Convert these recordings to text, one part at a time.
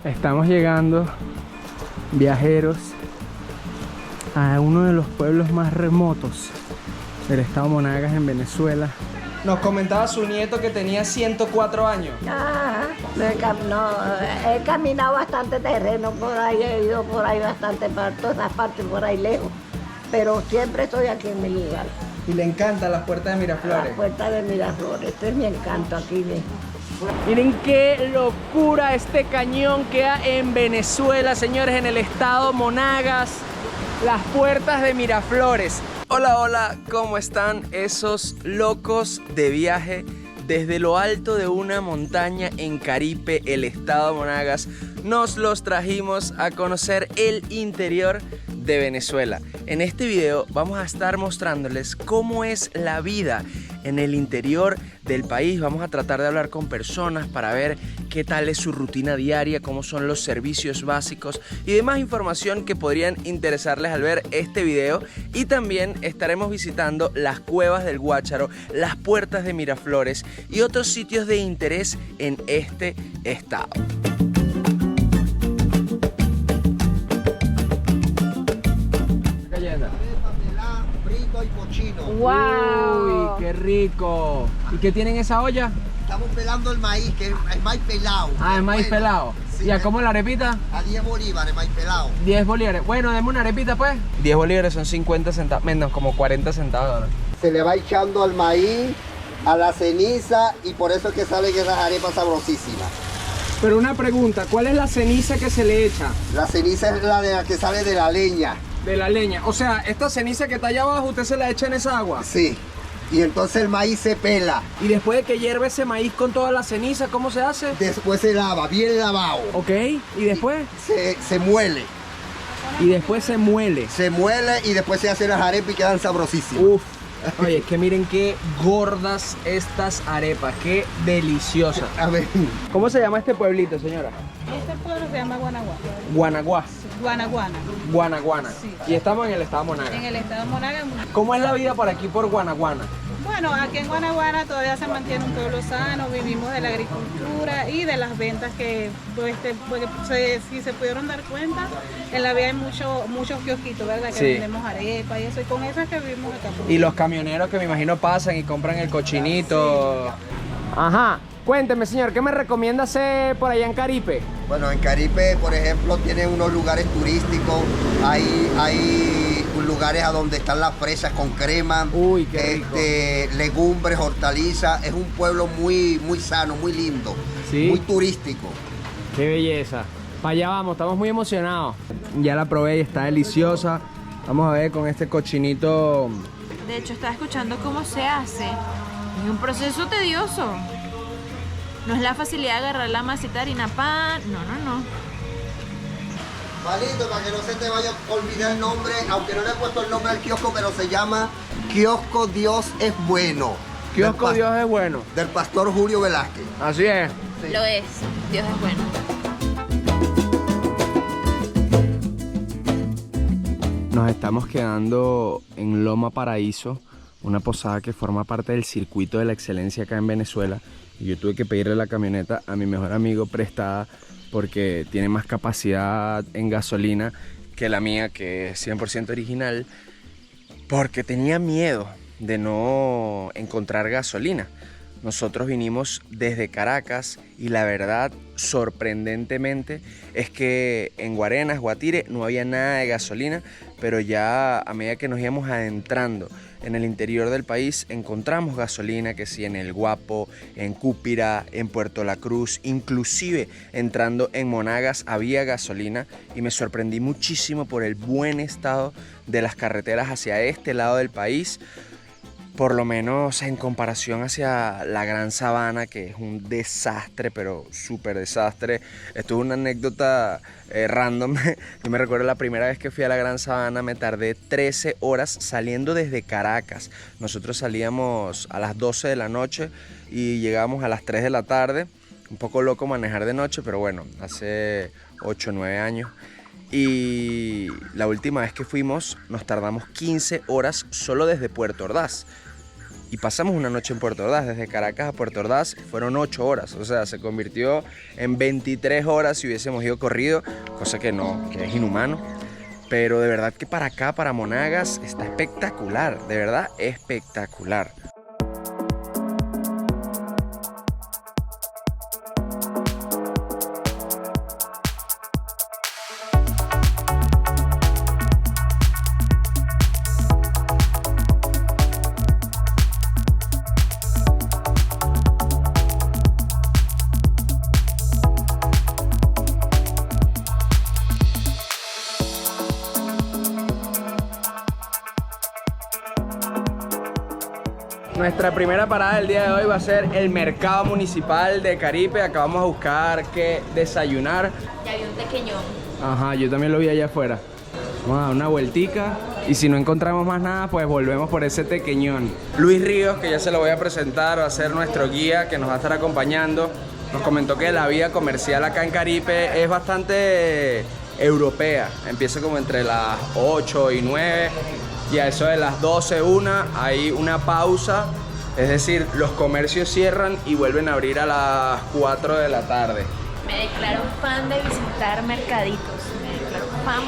Estamos llegando, viajeros, a uno de los pueblos más remotos del estado Monagas en Venezuela. Nos comentaba su nieto que tenía 104 años. He caminado bastante terreno por ahí, he ido por ahí bastante, para todas las partes por ahí lejos, pero siempre estoy aquí en mi lugar. Y le encantan las puertas de Miraflores. La puerta de Miraflores, este es mi encanto aquí. Miren qué locura, este cañón queda en Venezuela, señores, en el estado Monagas, las puertas de Miraflores. Hola, hola, ¿cómo están esos locos de viaje? Desde lo alto de una montaña en Caripe, el estado Monagas, nos los trajimos a conocer el interior de Venezuela. En este video vamos a estar mostrándoles cómo es la vida en el interior del país. Vamos a tratar de hablar con personas para ver qué tal es su rutina diaria, cómo son los servicios básicos y demás información que podrían interesarles al ver este video. Y también estaremos visitando las cuevas del Guácharo, las puertas de Miraflores y otros sitios de interés en este estado. Frito y cochino. ¡Wow! ¡Uy, qué rico! ¿Y qué tienen esa olla? Estamos pelando el maíz, que es maíz pelado. Ah, es maíz bueno. pelado. Sí, ¿Y a cómo la arepita? A 10 bolívares, maíz pelado. 10 bolívares. Bueno, deme una arepita pues. 10 bolívares son 50 centavos, menos como 40 centavos, ¿no? Se le va echando al maíz, a la ceniza, y por eso es que salen esas arepas sabrosísimas. Pero una pregunta, ¿cuál es la ceniza que se le echa? La ceniza es la de la que sale de la leña. De la leña. O sea, esta ceniza que está allá abajo, usted se la echa en esa agua. Sí. Y entonces el maíz se pela. Y después de que hierve ese maíz con toda la ceniza, ¿cómo se hace? Después se lava, bien lavado. Ok, ¿y después? Se muele. Y después se muele. Se muele y después se hacen las arepas y quedan sabrosísimas. Uf. Oye, es que miren qué gordas estas arepas, qué deliciosas. A ver. ¿Cómo se llama este pueblito, señora? Este pueblo se llama Guanaguá. Guanaguá. Guanaguana. Guanaguana. Sí. Y estamos en el estado Monagas. En el estado de Monagas. ¿Cómo es la vida por aquí por Guanaguana? Bueno, aquí en Guanaguana todavía se mantiene un pueblo sano, vivimos de la agricultura y de las ventas que, si se pudieron dar cuenta, en la vía hay muchos kiosquitos, ¿verdad? Que Sí. vendemos arepas y eso, y con eso es que vivimos acá. Y los camioneros que me imagino pasan y compran el cochinito. Ajá. Cuénteme, señor, ¿qué me recomienda hacer por allá en Caripe? Bueno, en Caripe, por ejemplo, tiene unos lugares turísticos, hay lugares a donde están las fresas con crema, Uy, qué rico. legumbres, hortalizas. Es un pueblo muy sano, muy lindo, ¿Sí? muy turístico. Qué belleza. Para allá vamos, estamos muy emocionados. Ya la probé y está deliciosa. Vamos a ver con este cochinito. De hecho, estaba escuchando cómo se hace. Es un proceso tedioso. No es la facilidad de agarrar la masita de harina pan. No. Malito, para que no se te vaya a olvidar el nombre, aunque no le he puesto el nombre al kiosco, pero se llama Kiosco Dios es Bueno. Kiosco Dios es bueno. Del pastor Julio Velázquez. Así es. Sí. Lo es. Dios es bueno. Nos estamos quedando en Loma Paraíso, una posada que forma parte del circuito de la excelencia acá en Venezuela. Y yo tuve que pedirle la camioneta a mi mejor amigo prestada porque tiene más capacidad en gasolina que la mía, que es 100% original, porque tenía miedo de no encontrar gasolina. Nosotros vinimos desde Caracas y la verdad, sorprendentemente, es que en Guarenas, Guatire, no había nada de gasolina, pero ya a medida que nos íbamos adentrando en el interior del país, encontramos gasolina, que sí, en El Guapo, en Cúpira, en Puerto La Cruz, inclusive entrando en Monagas había gasolina, y me sorprendí muchísimo por el buen estado de las carreteras hacia este lado del país. Por lo menos en comparación hacia la Gran Sabana, que es un desastre, pero súper desastre. Esto es una anécdota random. Yo me recuerdo la primera vez que fui a la Gran Sabana, me tardé 13 horas saliendo desde Caracas. Nosotros salíamos a las 12 de la noche y llegábamos a las 3 de la tarde. Un poco loco manejar de noche, pero bueno, hace 8 o 9 años. Y la última vez que fuimos nos tardamos 15 horas solo desde Puerto Ordaz. y pasamos una noche en Puerto Ordaz. Desde Caracas a Puerto Ordaz fueron 8 horas, o sea, se convirtió en 23 horas si hubiésemos ido corrido, cosa que no, que es inhumano. Pero de verdad que para acá, para Monagas, está espectacular, de verdad espectacular. Nuestra primera parada del día de hoy va a ser el mercado municipal de Caripe. Acá vamos a buscar qué desayunar. Ya vi un tequeñón. Ajá, yo también lo vi allá afuera. Vamos a dar una vueltica y si no encontramos más nada, pues volvemos por ese tequeñón. Luis Ríos, que ya se lo voy a presentar, va a ser nuestro guía que nos va a estar acompañando. Nos comentó que la vida comercial acá en Caripe es bastante europea. Empieza como entre las 8 y 9 y a eso de las 12, 1 hay una pausa. Es decir, los comercios cierran y vuelven a abrir a las 4 de la tarde. Me declaro fan de visitar mercaditos. Me declaro fan.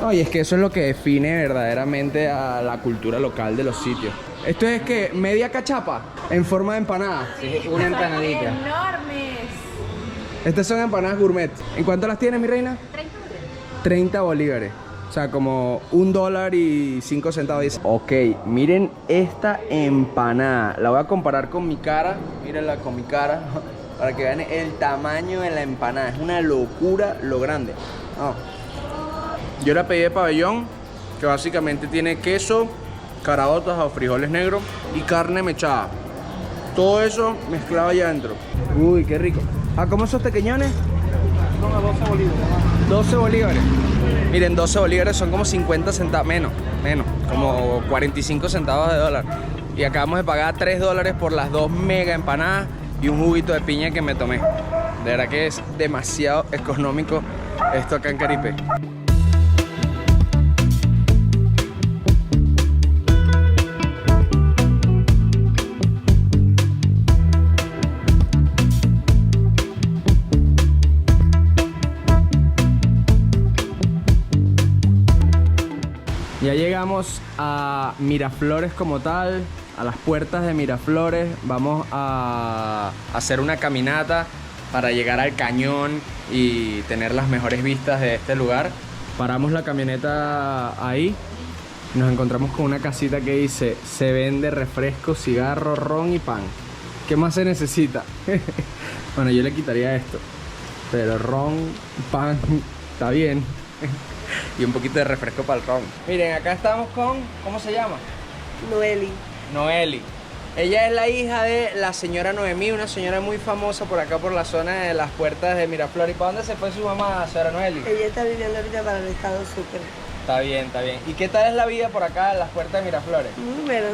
No, y es que eso es lo que define verdaderamente a la cultura local de los sitios. Esto es que media cachapa en forma de empanada. Sí, una empanadita. Enormes. Estas son empanadas gourmet. ¿En cuánto las tienes, mi reina? 30 bolívares. O sea, como $1.05. Ok, miren esta empanada. La voy a comparar con mi cara. Mírenla con mi cara. Para que vean el tamaño de la empanada. Es una locura lo grande. Oh. Yo la pedí de pabellón, que básicamente tiene queso, caraotas o frijoles negros y carne mechada. Todo eso mezclado allá adentro. Uy, qué rico. ¿Cómo son tequeñones? Son a 12 bolívares. 12 bolívares. Miren, 12 bolívares son como 50 centavos, menos, como 45 centavos de dólar. Y acabamos de pagar $3 por las 2 mega empanadas y un juguito de piña que me tomé. De verdad que es demasiado económico esto acá en Caripe. Ya llegamos a Miraflores como tal, a las puertas de Miraflores. Vamos a hacer una caminata para llegar al cañón y tener las mejores vistas de este lugar. Paramos la camioneta ahí. Nos encontramos con una casita que dice: se vende refresco, cigarro, ron y pan. ¿Qué más se necesita? Bueno, yo le quitaría esto, pero ron, pan, está bien. Y un poquito de refresco para el ron. Miren, acá estamos con... ¿cómo se llama? Noeli. Ella es la hija de la señora Noemí, una señora muy famosa por acá por la zona de las puertas de Miraflores. ¿Y para dónde se fue su mamá, señora Noeli? Ella está viviendo ahorita para el estado Sucre. Está bien, está bien. ¿Y qué tal es la vida por acá en las puertas de Miraflores? Bueno,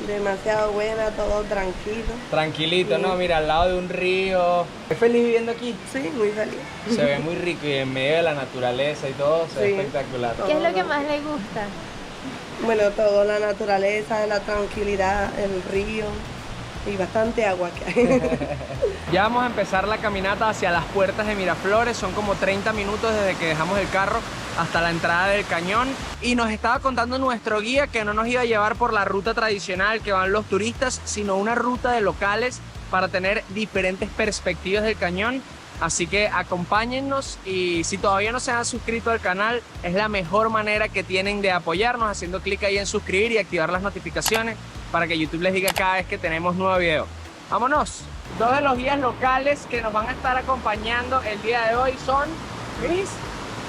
demasiado buena, todo tranquilo. Tranquilito, ¿no? Mira, al lado de un río. ¿Es feliz viviendo aquí? Sí, muy feliz. Se ve muy rico y en medio de la naturaleza y todo, se ve espectacular. ¿Qué es lo que más le gusta? Bueno, todo, la naturaleza, la tranquilidad, el río y bastante agua que hay. Ya vamos a empezar la caminata hacia las puertas de Miraflores. Son como 30 minutos desde que dejamos el carro hasta la entrada del cañón. Y nos estaba contando nuestro guía que no nos iba a llevar por la ruta tradicional que van los turistas, sino una ruta de locales para tener diferentes perspectivas del cañón. Así que acompáñennos, y si todavía no se han suscrito al canal, es la mejor manera que tienen de apoyarnos, haciendo clic ahí en suscribir y activar las notificaciones para que YouTube les diga cada vez que tenemos nuevo video. ¡Vámonos! Dos de los guías locales que nos van a estar acompañando el día de hoy son Chris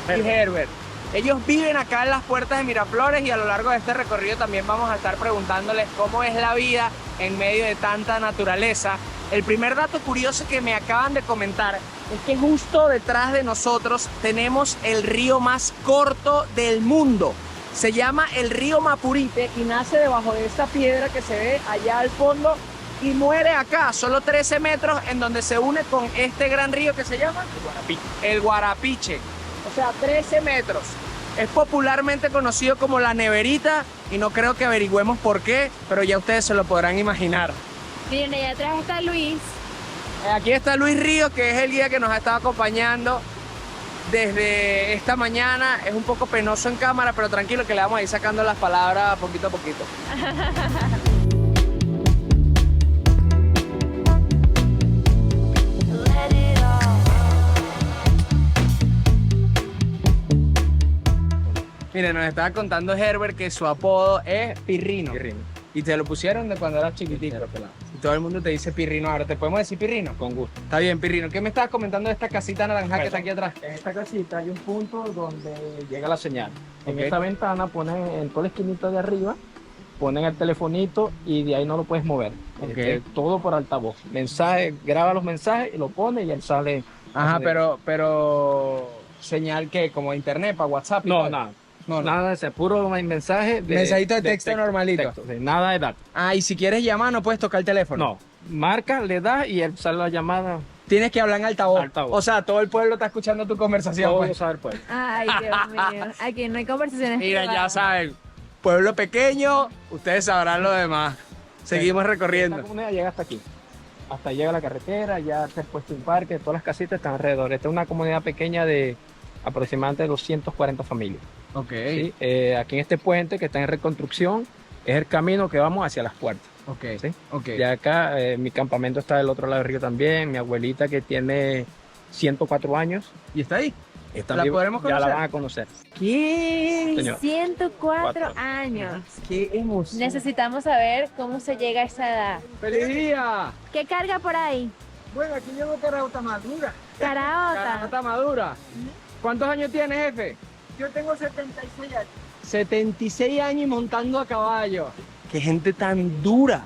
y Herbert. Ellos viven acá en las puertas de Miraflores y a lo largo de este recorrido también vamos a estar preguntándoles cómo es la vida en medio de tanta naturaleza. El primer dato curioso que me acaban de comentar es que justo detrás de nosotros tenemos el río más corto del mundo. Se llama el río Mapurite y nace debajo de esta piedra que se ve allá al fondo y muere acá, solo 13 metros, en donde se une con este gran río que se llama el Guarapiche. O sea, 13 metros. Es popularmente conocido como la Neverita y no creo que averigüemos por qué, pero ya ustedes se lo podrán imaginar. Miren, allá atrás está Luis. Aquí está Luis Ríos, que es el guía que nos ha estado acompañando desde esta mañana. Es un poco penoso en cámara, pero tranquilo que le vamos a ir sacando las palabras poquito a poquito. Mire, nos estaba contando Herbert que su apodo es Pirrino. Y te lo pusieron de cuando eras chiquitico. Y todo el mundo te dice Pirrino. Ahora, ¿te podemos decir Pirrino? Con gusto. Está bien, Pirrino. ¿Qué me estabas comentando de esta casita naranja que está aquí atrás? En esta casita hay un punto donde llega la señal. En Ok. esta ventana ponen en toda la esquinita de arriba, ponen el telefonito y de ahí no lo puedes mover. Ok. Todo por altavoz. Mensaje, graba los mensajes y lo pone y él sale. Ajá, así. pero señal que como internet para WhatsApp. y No, tal. nada. No, no. Nada, ese puro mensaje. Mensajito de texto normalito. de nada de datos. Ah, y si quieres llamar no puedes tocar el teléfono. No, marca, le das y él sale la llamada. Tienes que hablar en altavoz. Altavoz. O sea, todo el pueblo está escuchando tu conversación. Todo pues. saber pues. Ay, Dios mío. Aquí no hay conversaciones Mira, ya privadas. saben. Pueblo pequeño, ustedes sabrán lo demás. Seguimos recorriendo. Esta comunidad llega hasta aquí. Hasta llega la carretera, ya se ha puesto un parque, todas las casitas están alrededor. Esta es una comunidad pequeña de aproximadamente 240 familias. Ok. ¿Sí? Aquí en este puente que está en reconstrucción es el camino que vamos hacia las puertas. Ok. ¿Sí? Ok. Ya acá mi campamento está del otro lado del río también. Mi abuelita que tiene 104 años. ¿Y está ahí? Está ¿La viva, podremos ya la conocer? van a conocer. ¿Qué? Señor. 104 años. ¡Qué emoción! Necesitamos saber cómo se llega a esa edad. ¡Feliz día! ¿Qué carga por ahí? Bueno, aquí llevo caraota madura. Caraota. Caraota madura. ¿Cuántos años tienes, jefe? Yo tengo 76 años. 76 años y montando a caballo. ¡Qué gente tan dura!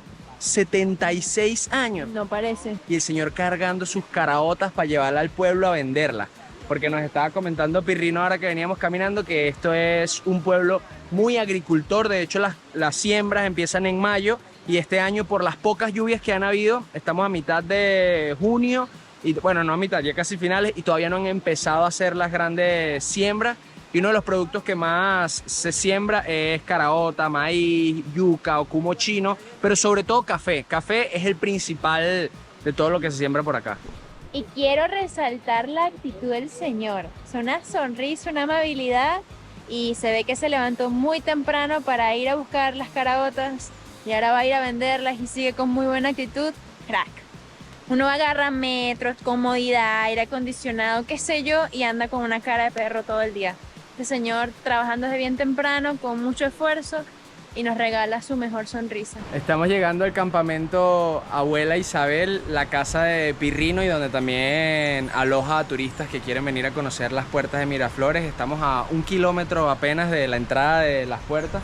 76 años. No parece. Y el señor cargando sus caraotas para llevarla al pueblo a venderla. Porque nos estaba comentando Pirrino ahora que veníamos caminando que esto es un pueblo muy agricultor. De hecho, las siembras empiezan en mayo y este año por las pocas lluvias que han habido, estamos a mitad de junio y bueno, no a mitad, ya casi finales y todavía no han empezado a hacer las grandes siembras. Y uno de los productos que más se siembra es caraota, maíz, yuca o cumo chino, pero sobre todo café. Café es el principal de todo lo que se siembra por acá. Y quiero resaltar la actitud del señor. Es una sonrisa, una amabilidad y se ve que se levantó muy temprano para ir a buscar las caraotas y ahora va a ir a venderlas y sigue con muy buena actitud. Crack. Uno agarra metros, comodidad, aire acondicionado, qué sé yo, y anda con una cara de perro todo el día. Este señor trabajando desde bien temprano, con mucho esfuerzo y nos regala su mejor sonrisa. Estamos llegando al campamento Abuela Isabel, la casa de Pirrino y donde también aloja a turistas que quieren venir a conocer las puertas de Miraflores. Estamos a 1 kilómetro apenas de la entrada de las puertas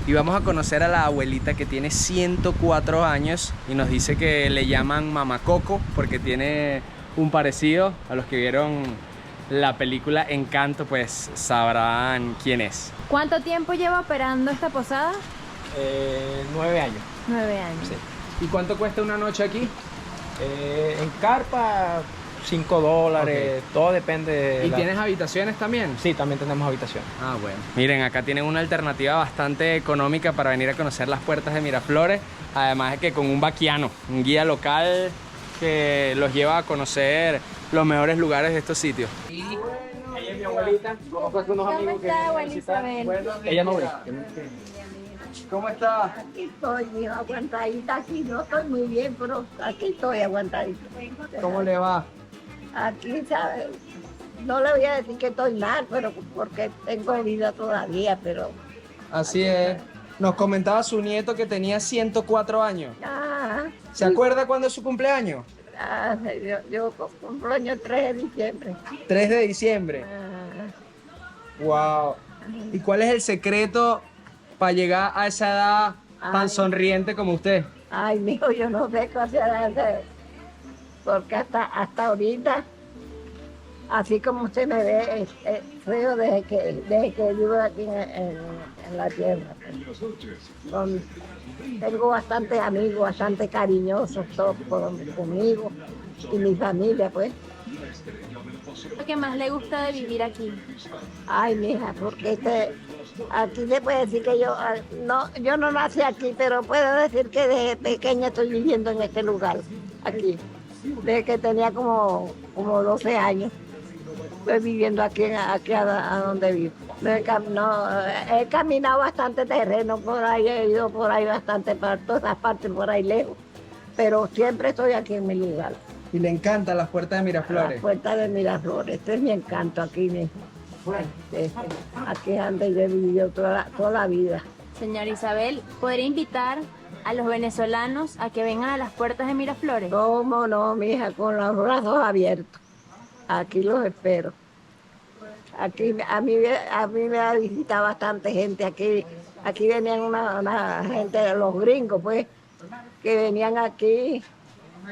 y vamos a conocer a la abuelita que tiene 104 años y nos dice que le llaman Mamá Coco porque tiene un parecido. A los que vieron la película Encanto pues sabrán quién es. ¿Cuánto tiempo lleva operando esta posada? 9 años. 9 años. Sí. ¿Y cuánto cuesta una noche aquí? En carpa, $5, todo depende. de ¿Y la- tienes habitaciones también? Sí, también tenemos habitación. Ah, bueno. Miren, acá tienen una alternativa bastante económica para venir a conocer las puertas de Miraflores. Además de que con un vaquiano, un guía local que los lleva a conocer los mejores lugares de estos sitios. Ella es mi abuelita, conozco a unos ¿Cómo amigos que está, vienen a abuela visitar. Isabel? Ella no ve. ¿Cómo está? Aquí estoy, mijo, aguantadita. Aquí no estoy muy bien, pero aquí estoy aguantadita. ¿Cómo le va? Aquí, ¿sabes? No le voy a decir que estoy mal, pero porque tengo vida todavía, pero... Así es. Nos comentaba su nieto que tenía 104 años. Ah, ¿Se acuerda cuándo es su cumpleaños? yo cumplo año el 3 de diciembre. 3 de diciembre. Ah, Wow. ¿Y cuál es el secreto para llegar a esa edad tan Ay. sonriente como usted? ay, mijo, yo no sé qué hacer, porque hasta ahorita, así como usted me ve, es feo desde que vivo aquí en la tierra. Tengo bastantes amigos, bastante cariñosos, todos conmigo y mi familia, pues. ¿Qué más le gusta de vivir aquí? Ay, mija, porque Aquí se puede decir que yo no nací aquí, pero puedo decir que desde pequeña estoy viviendo en este lugar, aquí. Desde que tenía como 12 años, estoy viviendo aquí a donde vivo. He caminado bastante terreno por ahí, he ido por ahí bastante, para todas esas partes por ahí lejos, pero siempre estoy aquí en mi lugar. Y le encantan las puertas de Miraflores. Las puertas de Miraflores, este es mi encanto aquí mismo. Aquí es donde yo he vivido toda la vida. Señora Isabel, ¿podría invitar a los venezolanos a que vengan a las puertas de Miraflores? ¿Cómo no, mija? Con los brazos abiertos. Aquí los espero. Aquí a mí me ha visitado bastante gente. Aquí venían una gente, los gringos, pues, que venían aquí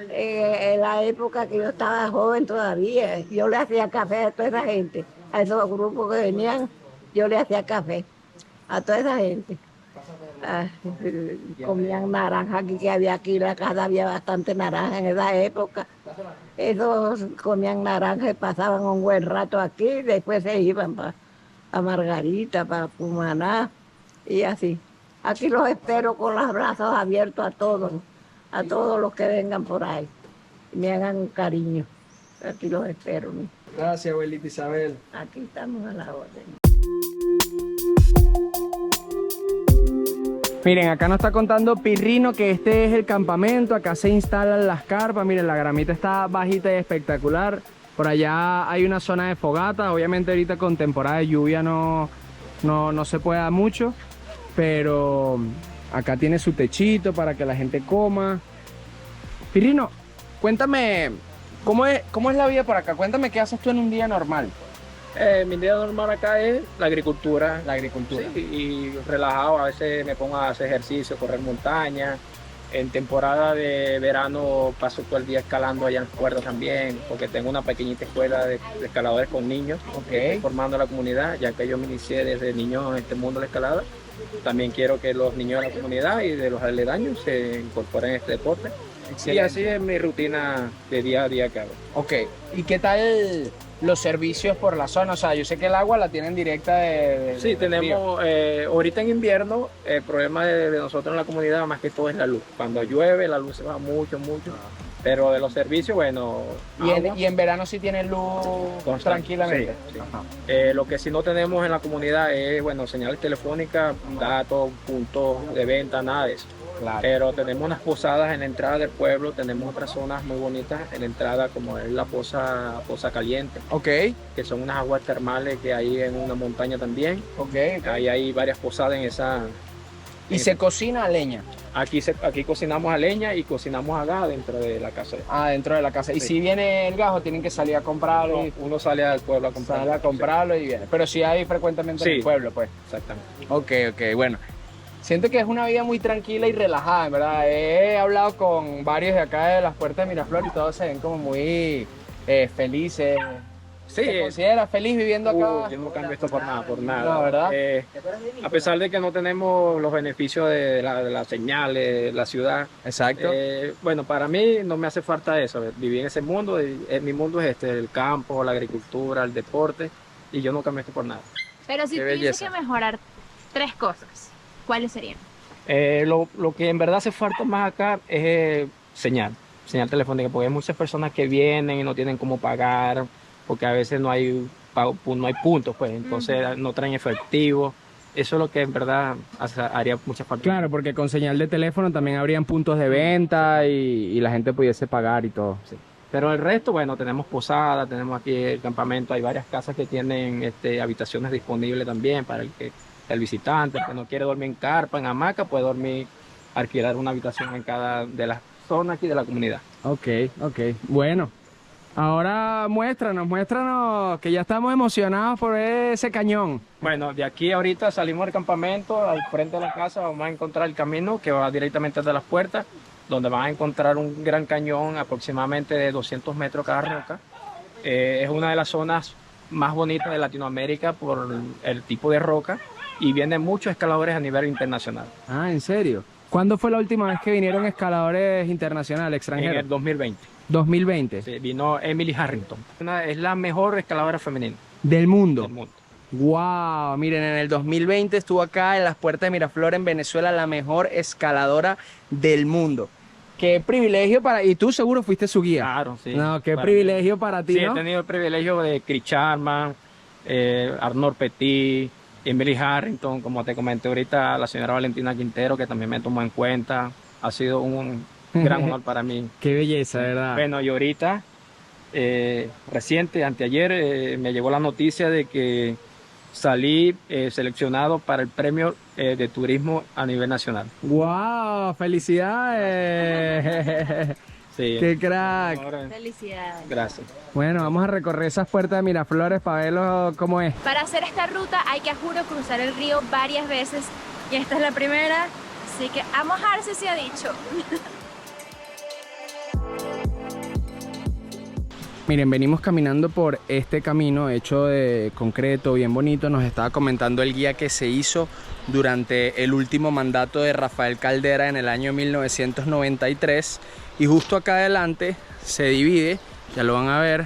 en la época que yo estaba joven todavía. Yo le hacía café a toda esa gente, a esos grupos que venían, yo le hacía café a toda esa gente. Comían naranja aquí, que había aquí en la casa, había bastante naranja en esa época. Esos comían naranja y pasaban un buen rato aquí, y después se iban para Margarita, para Cumaná y así. Aquí los espero con los brazos abiertos a todos los que vengan por ahí. Me hagan un cariño. Aquí los espero. ¿No? Gracias, abuelita Isabel. Aquí estamos a la orden. Miren, acá nos está contando Pirrino que este es el campamento, acá se instalan las carpas, miren, la gramita está bajita y espectacular. Por allá hay una zona de fogata, obviamente ahorita con temporada de lluvia no se puede dar mucho, pero acá tiene su techito para que la gente coma. Pirrino, cuéntame, ¿cómo es la vida por acá? Cuéntame qué haces tú en un día normal. Mi día normal acá es la agricultura. La agricultura. Sí, y relajado, a veces me pongo a hacer ejercicio, correr montaña. En temporada de verano paso todo el día escalando allá en las cuerdas también, porque tengo una pequeñita escuela de escaladores con niños, Ok. formando a la comunidad, ya que yo me inicié desde niño en este mundo de la escalada. También quiero que los niños de la comunidad y de los aledaños se incorporen a este deporte. Y así es mi rutina de día a día que hago. Ok, ¿y qué tal los servicios por la zona? O sea, yo sé que el agua la tienen directa de Sí, tenemos, ahorita en invierno, el problema de nosotros en la comunidad más que todo es la luz. Cuando llueve la luz se va mucho, pero de los servicios, bueno... Y en verano sí tienen luz Constante, tranquilamente. sí. Ajá. Lo que sí no tenemos en la comunidad es, bueno, señales telefónicas, datos, puntos de venta, nada de eso. Claro. Pero tenemos unas posadas en la entrada del pueblo, tenemos otras zonas muy bonitas en la entrada, como es la Poza Caliente, Ok, que son unas aguas termales que hay en una montaña también. ok. Ahí hay varias posadas en esa... Y se cocina a leña. Aquí cocinamos a leña y cocinamos a gas dentro de la casa. Dentro de la casa. Y Sí. si viene el gajo, tienen que salir a comprarlo. Uno sale al pueblo a comprar. Sale a comprarlo y viene. Pero sí hay frecuentemente en Sí. el pueblo, pues. Exactamente. Ok, bueno. Siento que es una vida muy tranquila y relajada, en verdad. He hablado con varios de acá de las puertas de Miraflores y todos se ven como muy felices. Sí, ¿Te consideras feliz viviendo acá? yo no cambio esto por nada, No, ¿verdad? A pesar de que no tenemos los beneficios de la señal de la ciudad, Exacto. bueno, para mí no me hace falta eso, vivir en ese mundo, mi mundo es el campo, la agricultura, el deporte, y yo no cambio esto por nada. Pero si Qué tuviese belleza. que mejorar 3 cosas, ¿cuáles serían? Lo que en verdad hace falta más acá es señal telefónica, porque hay muchas personas que vienen y no tienen cómo pagar, porque a veces no hay puntos, pues, entonces no traen efectivo. Eso es lo que en verdad haría mucha falta. Claro, porque con señal de teléfono también habrían puntos de venta y la gente pudiese pagar y todo. Sí. Pero el resto, bueno, tenemos posada, tenemos aquí el campamento, hay varias casas que tienen habitaciones disponibles también para el visitante, el que no quiere dormir en carpa, en hamaca, puede alquilar una habitación en cada de las zonas aquí de la comunidad. Ok. Bueno, ahora muéstranos que ya estamos emocionados por ver ese cañón. Bueno, de aquí ahorita salimos del campamento, al frente de la casa vamos a encontrar el camino que va directamente desde las puertas, donde van a encontrar un gran cañón aproximadamente de 200 metros cada roca. Es una de las zonas más bonitas de Latinoamérica por el tipo de roca y vienen muchos escaladores a nivel internacional. Ah, ¿en serio? ¿Cuándo fue la última vez que vinieron escaladores internacionales, En extranjeros? el 2020 2020. vino Emily Harrington. Es la mejor escaladora femenina Del mundo. del mundo. Wow, miren, en el 2020 estuvo acá en las puertas de Miraflores en Venezuela la mejor escaladora del mundo. Qué privilegio para... Y tú seguro fuiste su guía. Claro, sí. No, qué Para privilegio para ti, Sí, ¿no? he tenido el privilegio de Chris Charman, Arnold Petit, Emily Harrington, como te comenté ahorita, la señora Valentina Quintero, que también me tomó en cuenta. Ha sido un gran honor para mí. Qué belleza, ¿verdad? Bueno, y ahorita, reciente, anteayer, me llegó la noticia de que salí seleccionado para el premio de turismo a nivel nacional. Wow, felicidades. Sí. Qué crack. Ahora, Felicidades. gracias. Bueno, vamos a recorrer esas puertas de Miraflores para verlo cómo es. Para hacer esta ruta hay que, a juro, cruzar el río varias veces y esta es la primera, así que a mojarse se ha dicho. Miren, venimos caminando por este camino hecho de concreto, bien bonito. Nos estaba comentando el guía que se hizo durante el último mandato de Rafael Caldera en el año 1993. Y justo acá adelante se divide, ya lo van a ver.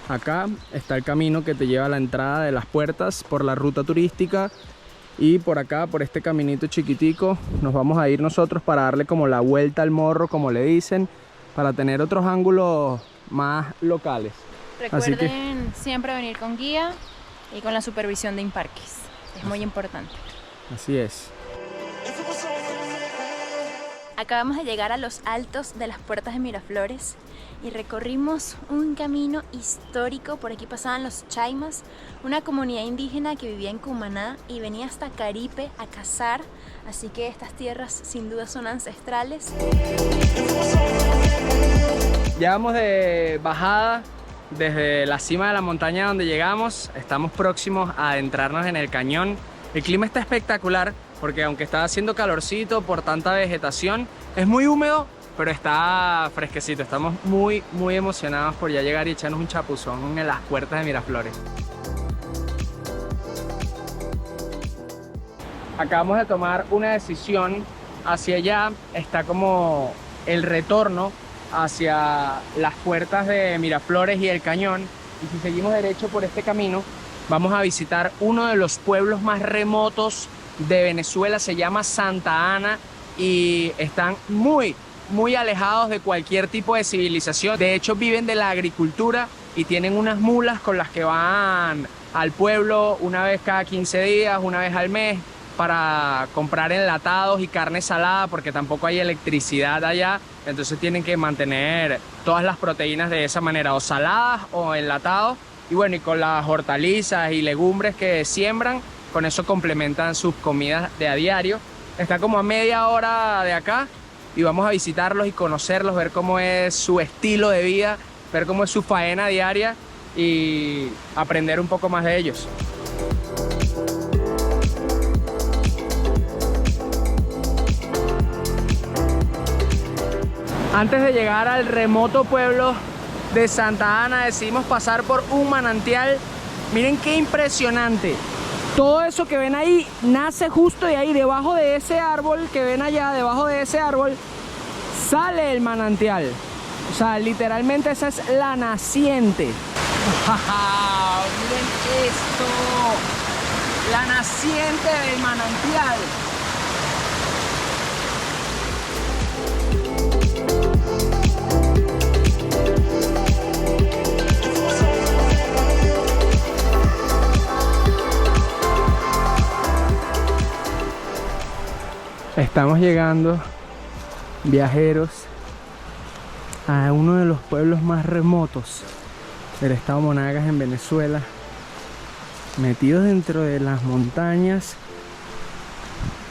Acá está el camino que te lleva a la entrada de las puertas por la ruta turística. Y por acá, por este caminito chiquitico, nos vamos a ir nosotros para darle como la vuelta al morro, como le dicen, para tener otros ángulos más locales. Así que- Recuerden siempre venir con guía y con la supervisión de Imparques, es muy importante. Así es. Acabamos de llegar a los altos de las puertas de Miraflores y recorrimos un camino histórico. Por aquí pasaban los Chaimas, una comunidad indígena que vivía en Cumaná y venía hasta Caripe a cazar, así que estas tierras sin duda son ancestrales. Ya vamos de bajada desde la cima de la montaña donde llegamos. Estamos próximos a adentrarnos en el cañón. El clima está espectacular porque aunque está haciendo calorcito por tanta vegetación, es muy húmedo, pero está fresquecito. Estamos muy emocionados por ya llegar y echarnos un chapuzón en las puertas de Miraflores. Acabamos de tomar una decisión. Hacia allá está como el retorno hacia las puertas de Miraflores y el cañón, y si seguimos derecho por este camino vamos a visitar uno de los pueblos más remotos de Venezuela. Se llama Santa Ana y están muy alejados de cualquier tipo de civilización. De hecho viven de la agricultura y tienen unas mulas con las que van al pueblo una vez cada 15 días, una vez al mes, para comprar enlatados y carne salada, porque tampoco hay electricidad allá, entonces tienen que mantener todas las proteínas de esa manera, o saladas o enlatados. Y bueno, y con las hortalizas y legumbres que siembran, con eso complementan sus comidas de a diario. Está como a media hora de acá y vamos a visitarlos y conocerlos, ver cómo es su estilo de vida, ver cómo es su faena diaria y aprender un poco más de ellos. Antes de llegar al remoto pueblo de Santa Ana, decidimos pasar por un manantial. Miren qué impresionante. Todo eso que ven ahí nace justo de ahí, debajo de ese árbol que ven allá, debajo de ese árbol, sale el manantial. O sea, literalmente esa es la naciente. ¡Wow! Miren esto. La naciente del manantial. Estamos llegando, viajeros, a uno de los pueblos más remotos del estado Monagas en Venezuela, metidos dentro de las montañas,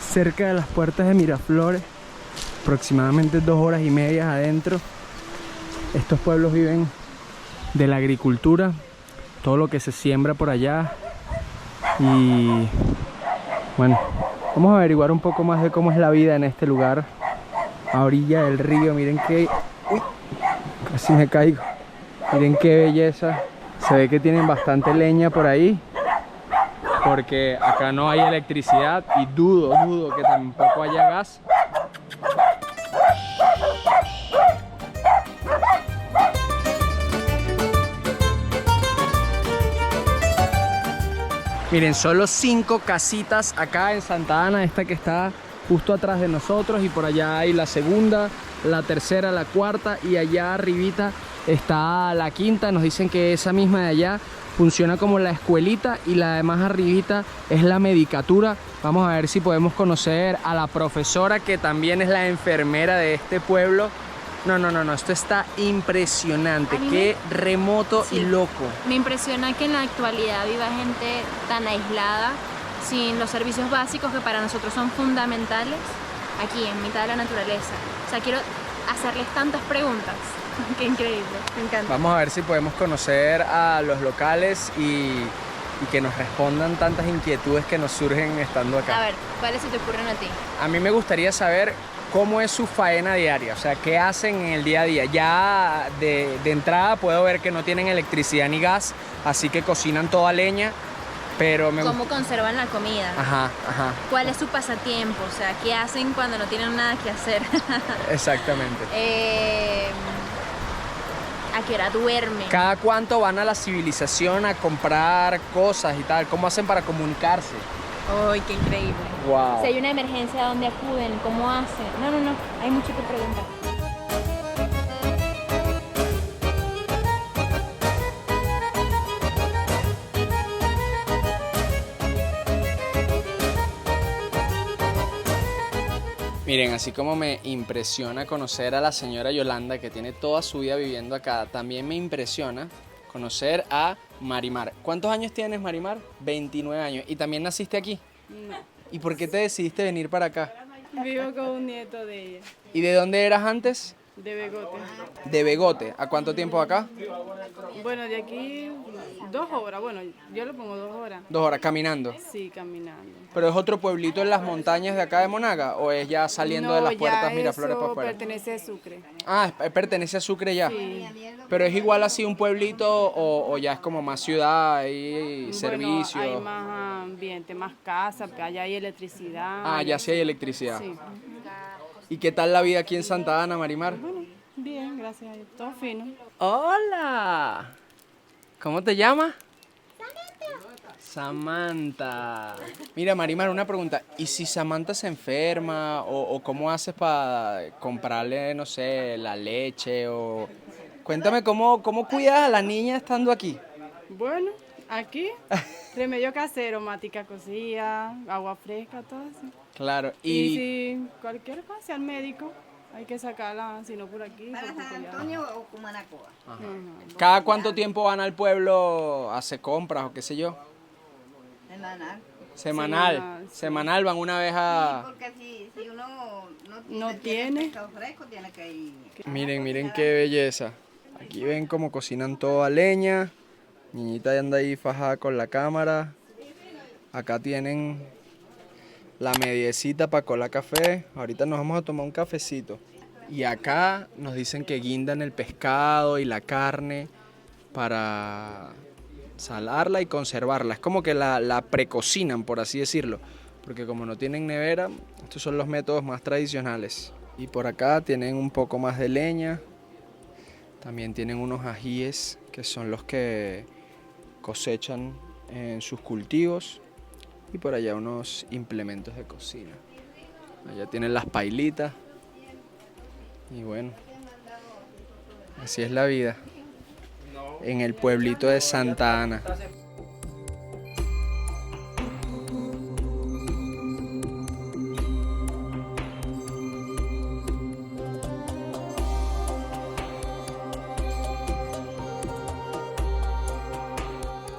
cerca de las puertas de Miraflores, aproximadamente 2 horas y media adentro. Estos pueblos viven de la agricultura, todo lo que se siembra por allá, y bueno, vamos a averiguar un poco más de cómo es la vida en este lugar, a orilla del río. Miren qué... Uy, casi me caigo. Miren qué belleza. Se ve que tienen bastante leña por ahí, porque acá no hay electricidad y dudo que tampoco haya gas. Miren, solo 5 casitas acá en Santa Ana, esta que está justo atrás de nosotros, y por allá hay la segunda, la tercera, la cuarta, y allá arribita está la quinta. Nos dicen que esa misma de allá funciona como la escuelita, y la de más arribita es la medicatura. Vamos a ver si podemos conocer a la profesora, que también es la enfermera de este pueblo. No, esto está impresionante, qué remoto y loco. Me impresiona que en la actualidad viva gente tan aislada, sin los servicios básicos que para nosotros son fundamentales, aquí en mitad de la naturaleza. O sea, quiero hacerles tantas preguntas. Qué increíble, me encanta. Vamos a ver si podemos conocer a los locales y que nos respondan tantas inquietudes que nos surgen estando acá. A ver, ¿cuáles se te ocurren a ti? A mí me gustaría saber cómo es su faena diaria, o sea, qué hacen en el día a día. Ya de entrada puedo ver que no tienen electricidad ni gas, así que cocinan toda leña, pero ¿Cómo conservan la comida? Ajá. ¿Cuál es su pasatiempo? O sea, ¿qué hacen cuando no tienen nada que hacer? Exactamente. ¿A qué hora duermen? ¿Cada cuánto van a la civilización a comprar cosas y tal? ¿Cómo hacen para comunicarse? ¡Ay, qué increíble! Wow. Si hay una emergencia, ¿a dónde acuden? ¿Cómo hacen? No, hay mucho que preguntar. Miren, así como me impresiona conocer a la señora Yolanda, que tiene toda su vida viviendo acá, también me impresiona conocer a Marimar. ¿Cuántos años tienes, Marimar? 29 años. ¿Y también naciste aquí? No, ¿Y por qué te decidiste venir para acá? vivo con un nieto de ella, ¿Y de dónde eras antes? de Begote. De Begote. ¿A cuánto tiempo acá? Bueno, de aquí 2 horas, bueno, yo le pongo 2 horas. 2 horas caminando. Sí, caminando. ¿Pero es otro pueblito en las montañas de acá de Monaga? ¿O es ya saliendo de las puertas Miraflores para afuera? Pertenece a Sucre. Ah, pertenece a Sucre ya. Sí. ¿Pero es igual así un pueblito o ya es como más ciudad y servicio? Bueno, hay más ambiente, más casa, allá hay electricidad. Ah, ya sí hay electricidad. Sí. ¿Y qué tal la vida aquí en Santa Ana, Marimar? Bueno, bien, gracias a Dios. Todo fino. ¡Hola! ¿Cómo te llamas? Samantha. Mira, Marimar, una pregunta. ¿Y si Samantha se enferma o cómo haces para comprarle, no sé, la leche o... Cuéntame cómo cuidas a la niña estando aquí. Bueno, aquí, remedio casero, matica cocida, agua fresca, todo eso. Claro. Y si cualquier cosa al médico, hay que sacarla, si no por aquí. ¿Para por San allá. Antonio o Cumanacoa? ¿Cada cuánto tiempo van al pueblo a hacer compras o qué sé yo? Semanal. Semanal. Sí. Semanal van una vez a... Porque si uno No tiene. pescado fresco, tiene que ir. Miren qué belleza. Aquí ven cómo cocinan todo a leña. Niñita anda ahí fajada con la cámara. Acá tienen la mediecita para colar café. Ahorita nos vamos a tomar un cafecito. Y acá nos dicen que guindan el pescado y la carne para salarla y conservarla. Es como que la precocinan, por así decirlo. Porque como no tienen nevera, estos son los métodos más tradicionales. Y por acá tienen un poco más de leña. También tienen unos ajíes que son los que cosechan en sus cultivos. Y por allá unos implementos de cocina. Allá tienen las pailitas. Y bueno, así es la vida en el pueblito de Santa Ana.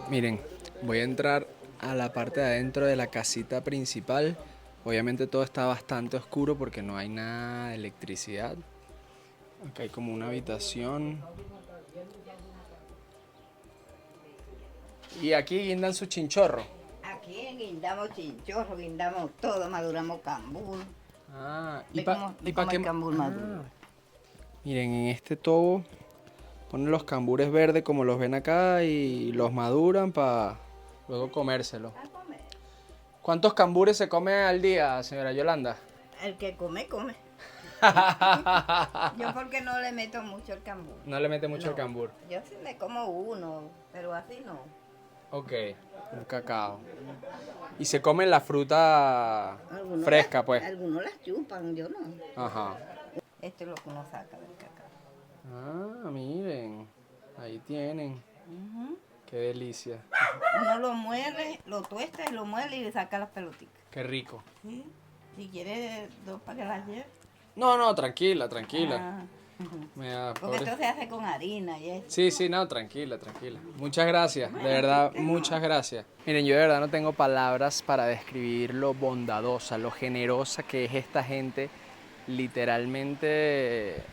Miren, voy a entrar a la parte de adentro de la casita principal. Obviamente todo está bastante oscuro porque no hay nada de electricidad. Acá hay como una habitación. Y aquí guindan su chinchorro. Aquí guindamos chinchorro, guindamos todo, maduramos cambur. Ah, ¿Y para qué? El cambur maduro. Miren, en este tobo ponen los cambures verdes como los ven acá y los maduran para luego comérselo. ¿Cuántos cambures se come al día, señora Yolanda? El que come, come. Yo porque no le meto mucho el cambur. No le mete mucho No. el cambur. Yo sí me como uno, pero así no. Ok, un cacao. Y se comen la fruta fresca, pues. Algunos las chupan, yo no. Ajá. Esto es lo que uno saca del cacao. Ah, miren. Ahí tienen. Qué delicia. Uno lo muele, lo tuesta y lo muele y le saca las pelotitas. Qué rico. ¿Sí? Si quieres dos para que las lleves. No, tranquila. Ah, Me da porque pobre- esto se hace con harina y eso. Sí, no, tranquila. Muchas gracias, de verdad, muchas gracias. Miren, yo de verdad no tengo palabras para describir lo bondadosa, lo generosa que es esta gente. Literalmente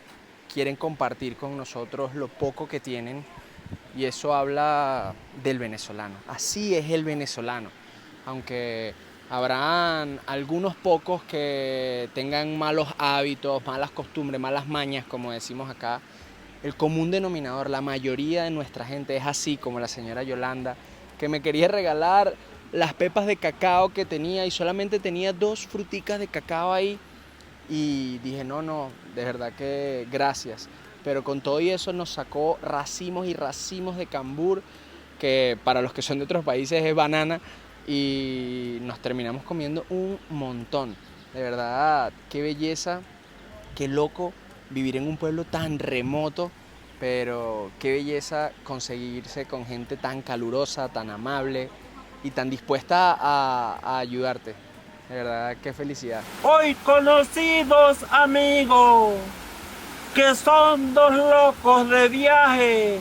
quieren compartir con nosotros lo poco que tienen y eso habla del venezolano. Así es el venezolano, aunque habrán algunos pocos que tengan malos hábitos, malas costumbres, malas mañas, como decimos acá. El común denominador, la mayoría de nuestra gente es así, como la señora Yolanda, que me quería regalar las pepas de cacao que tenía y solamente tenía 2 fruticas de cacao ahí. Y dije, no, de verdad que gracias. Pero con todo y eso nos sacó racimos y racimos de cambur, que para los que son de otros países es banana, y nos terminamos comiendo un montón. De verdad, qué belleza, qué loco vivir en un pueblo tan remoto, pero qué belleza conseguirse con gente tan calurosa, tan amable y tan dispuesta a ayudarte. De verdad, qué felicidad. Hoy conocí 2 amigos que son 2 locos de viaje.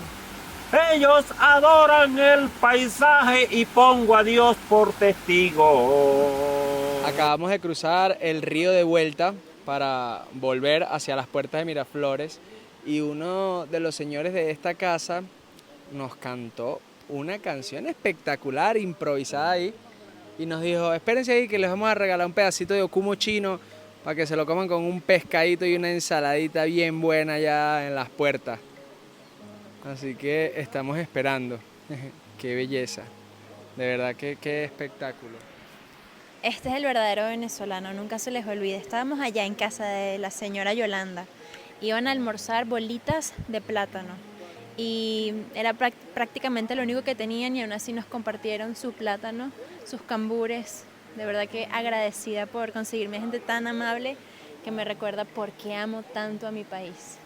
Ellos adoran el paisaje y pongo a Dios por testigo. Acabamos de cruzar el río de vuelta para volver hacia las puertas de Miraflores y uno de los señores de esta casa nos cantó una canción espectacular, improvisada ahí, y nos dijo, espérense ahí que les vamos a regalar un pedacito de okumo chino para que se lo coman con un pescadito y una ensaladita bien buena allá en las puertas. Así que estamos esperando. Qué belleza. De verdad que qué espectáculo. Este es el verdadero venezolano, nunca se les olvide. Estábamos allá en casa de la señora Yolanda. Iban a almorzar bolitas de plátano y era prácticamente lo único que tenían y aún así nos compartieron su plátano, sus cambures. De verdad que agradecida por conseguirme gente tan amable que me recuerda por qué amo tanto a mi país.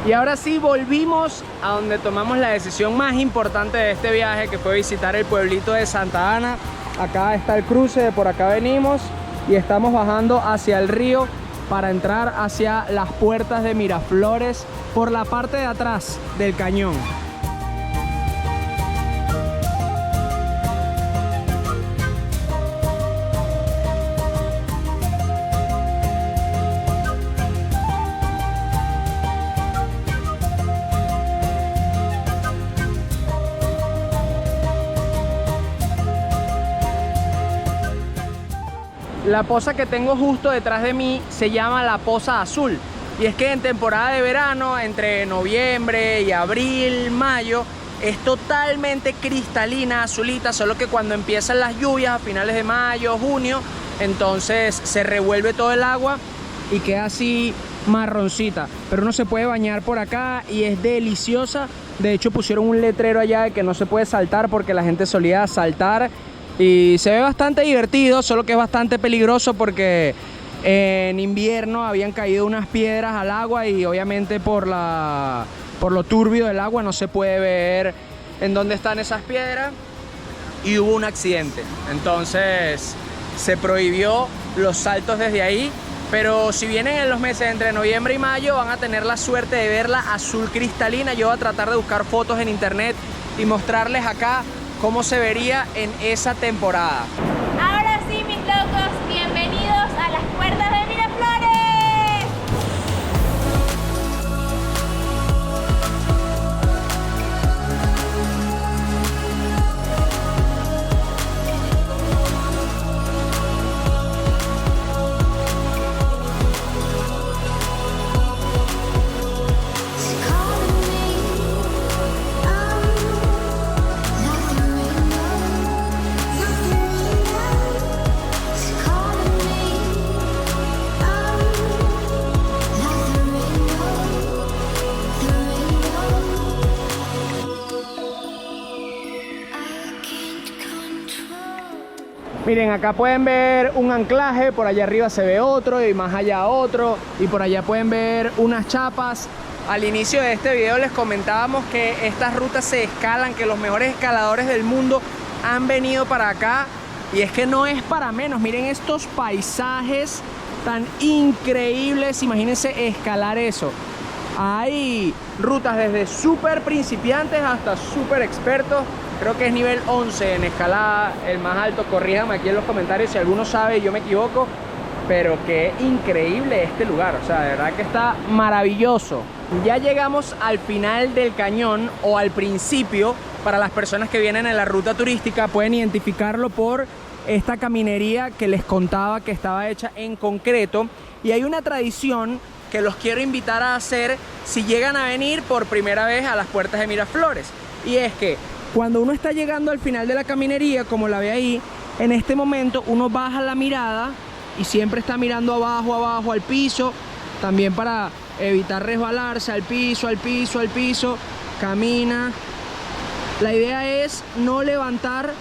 Y ahora sí volvimos a donde tomamos la decisión más importante de este viaje, que fue visitar el pueblito de Santa Ana. Acá está el cruce, por acá venimos y estamos bajando hacia el río para entrar hacia las puertas de Miraflores por la parte de atrás del cañón. La poza que tengo justo detrás de mí se llama la Poza Azul. Y es que en temporada de verano, entre noviembre y abril, mayo, es totalmente cristalina, azulita, solo que cuando empiezan las lluvias a finales de mayo, junio, entonces se revuelve todo el agua y queda así marroncita. Pero uno se puede bañar por acá y es deliciosa. De hecho pusieron un letrero allá de que no se puede saltar porque la gente solía saltar. Y se ve bastante divertido, solo que es bastante peligroso porque en invierno habían caído unas piedras al agua y obviamente por lo turbio del agua no se puede ver en dónde están esas piedras y hubo un accidente. Entonces se prohibió los saltos desde ahí, pero si vienen en los meses entre noviembre y mayo van a tener la suerte de verla azul cristalina. Yo voy a tratar de buscar fotos en internet y mostrarles acá cómo se vería en esa temporada. Ahora sí, mis locos, bienvenidos a las puertas de Miraflores. Nothing Miren, acá pueden ver un anclaje, por allá arriba se ve otro y más allá otro, y por allá pueden ver unas chapas. Al inicio de este video les comentábamos que estas rutas se escalan, que los mejores escaladores del mundo han venido para acá, y es que no es para menos. Miren estos paisajes tan increíbles, imagínense escalar eso. Hay rutas desde súper principiantes hasta súper expertos. Creo que es nivel 11 en escalada, el más alto. Corríjanme aquí en los comentarios si alguno sabe y yo me equivoco. Pero qué increíble este lugar, o sea, de verdad que está maravilloso. Ya llegamos al final del cañón, o al principio. Para las personas que vienen en la ruta turística pueden identificarlo por esta caminería que les contaba que estaba hecha en concreto. Y hay una tradición que los quiero invitar a hacer si llegan a venir por primera vez a las puertas de Miraflores. Y es que cuando uno está llegando al final de la caminería, como la ve ahí, en este momento uno baja la mirada y siempre está mirando abajo, abajo, al piso, también para evitar resbalarse, al piso, al piso, al piso, camina. La idea es no levantar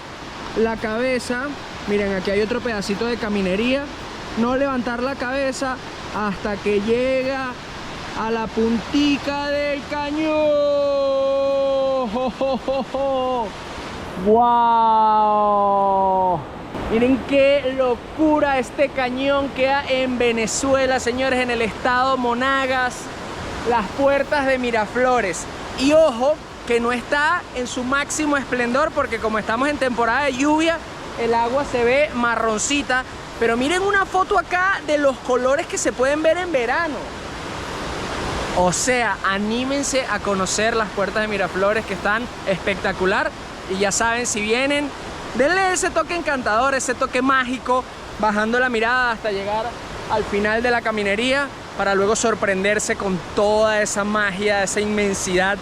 la cabeza. Miren, aquí hay otro pedacito de caminería. No levantar la cabeza hasta que llega a la puntica del cañón. ¡Oh, oh, oh, oh! ¡Wow! Miren qué locura, este cañón queda en Venezuela, señores, en el estado Monagas, las puertas de Miraflores. Y ojo, que no está en su máximo esplendor porque como estamos en temporada de lluvia, el agua se ve marroncita. Pero miren una foto acá de los colores que se pueden ver en verano. O sea, anímense a conocer las puertas de Miraflores, que están espectacular. Y ya saben, si vienen, denle ese toque encantador, ese toque mágico, bajando la mirada hasta llegar al final de la caminería, para luego sorprenderse con toda esa magia, esa inmensidad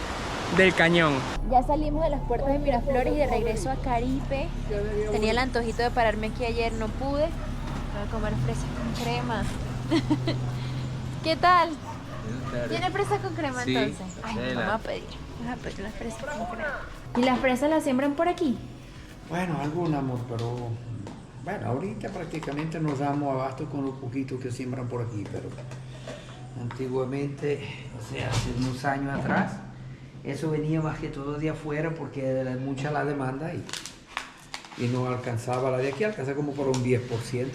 del cañón. Ya salimos de las puertas de Miraflores y de regreso a Caripe. Tenía el antojito de pararme aquí ayer, no pude. Voy a comer fresas con crema. ¿Qué tal? ¿Tiene fresa con crema entonces? Ay, vamos a pedir las fresas con crema. ¿Y las fresas las siembran por aquí? Bueno, alguna, amor, pero bueno, ahorita prácticamente nos damos abasto con los poquitos que siembran por aquí, pero antiguamente, o sea, hace unos años atrás, eso venía más que todo de afuera porque era mucha la demanda y no alcanzaba la de aquí, alcanzaba como por un 10%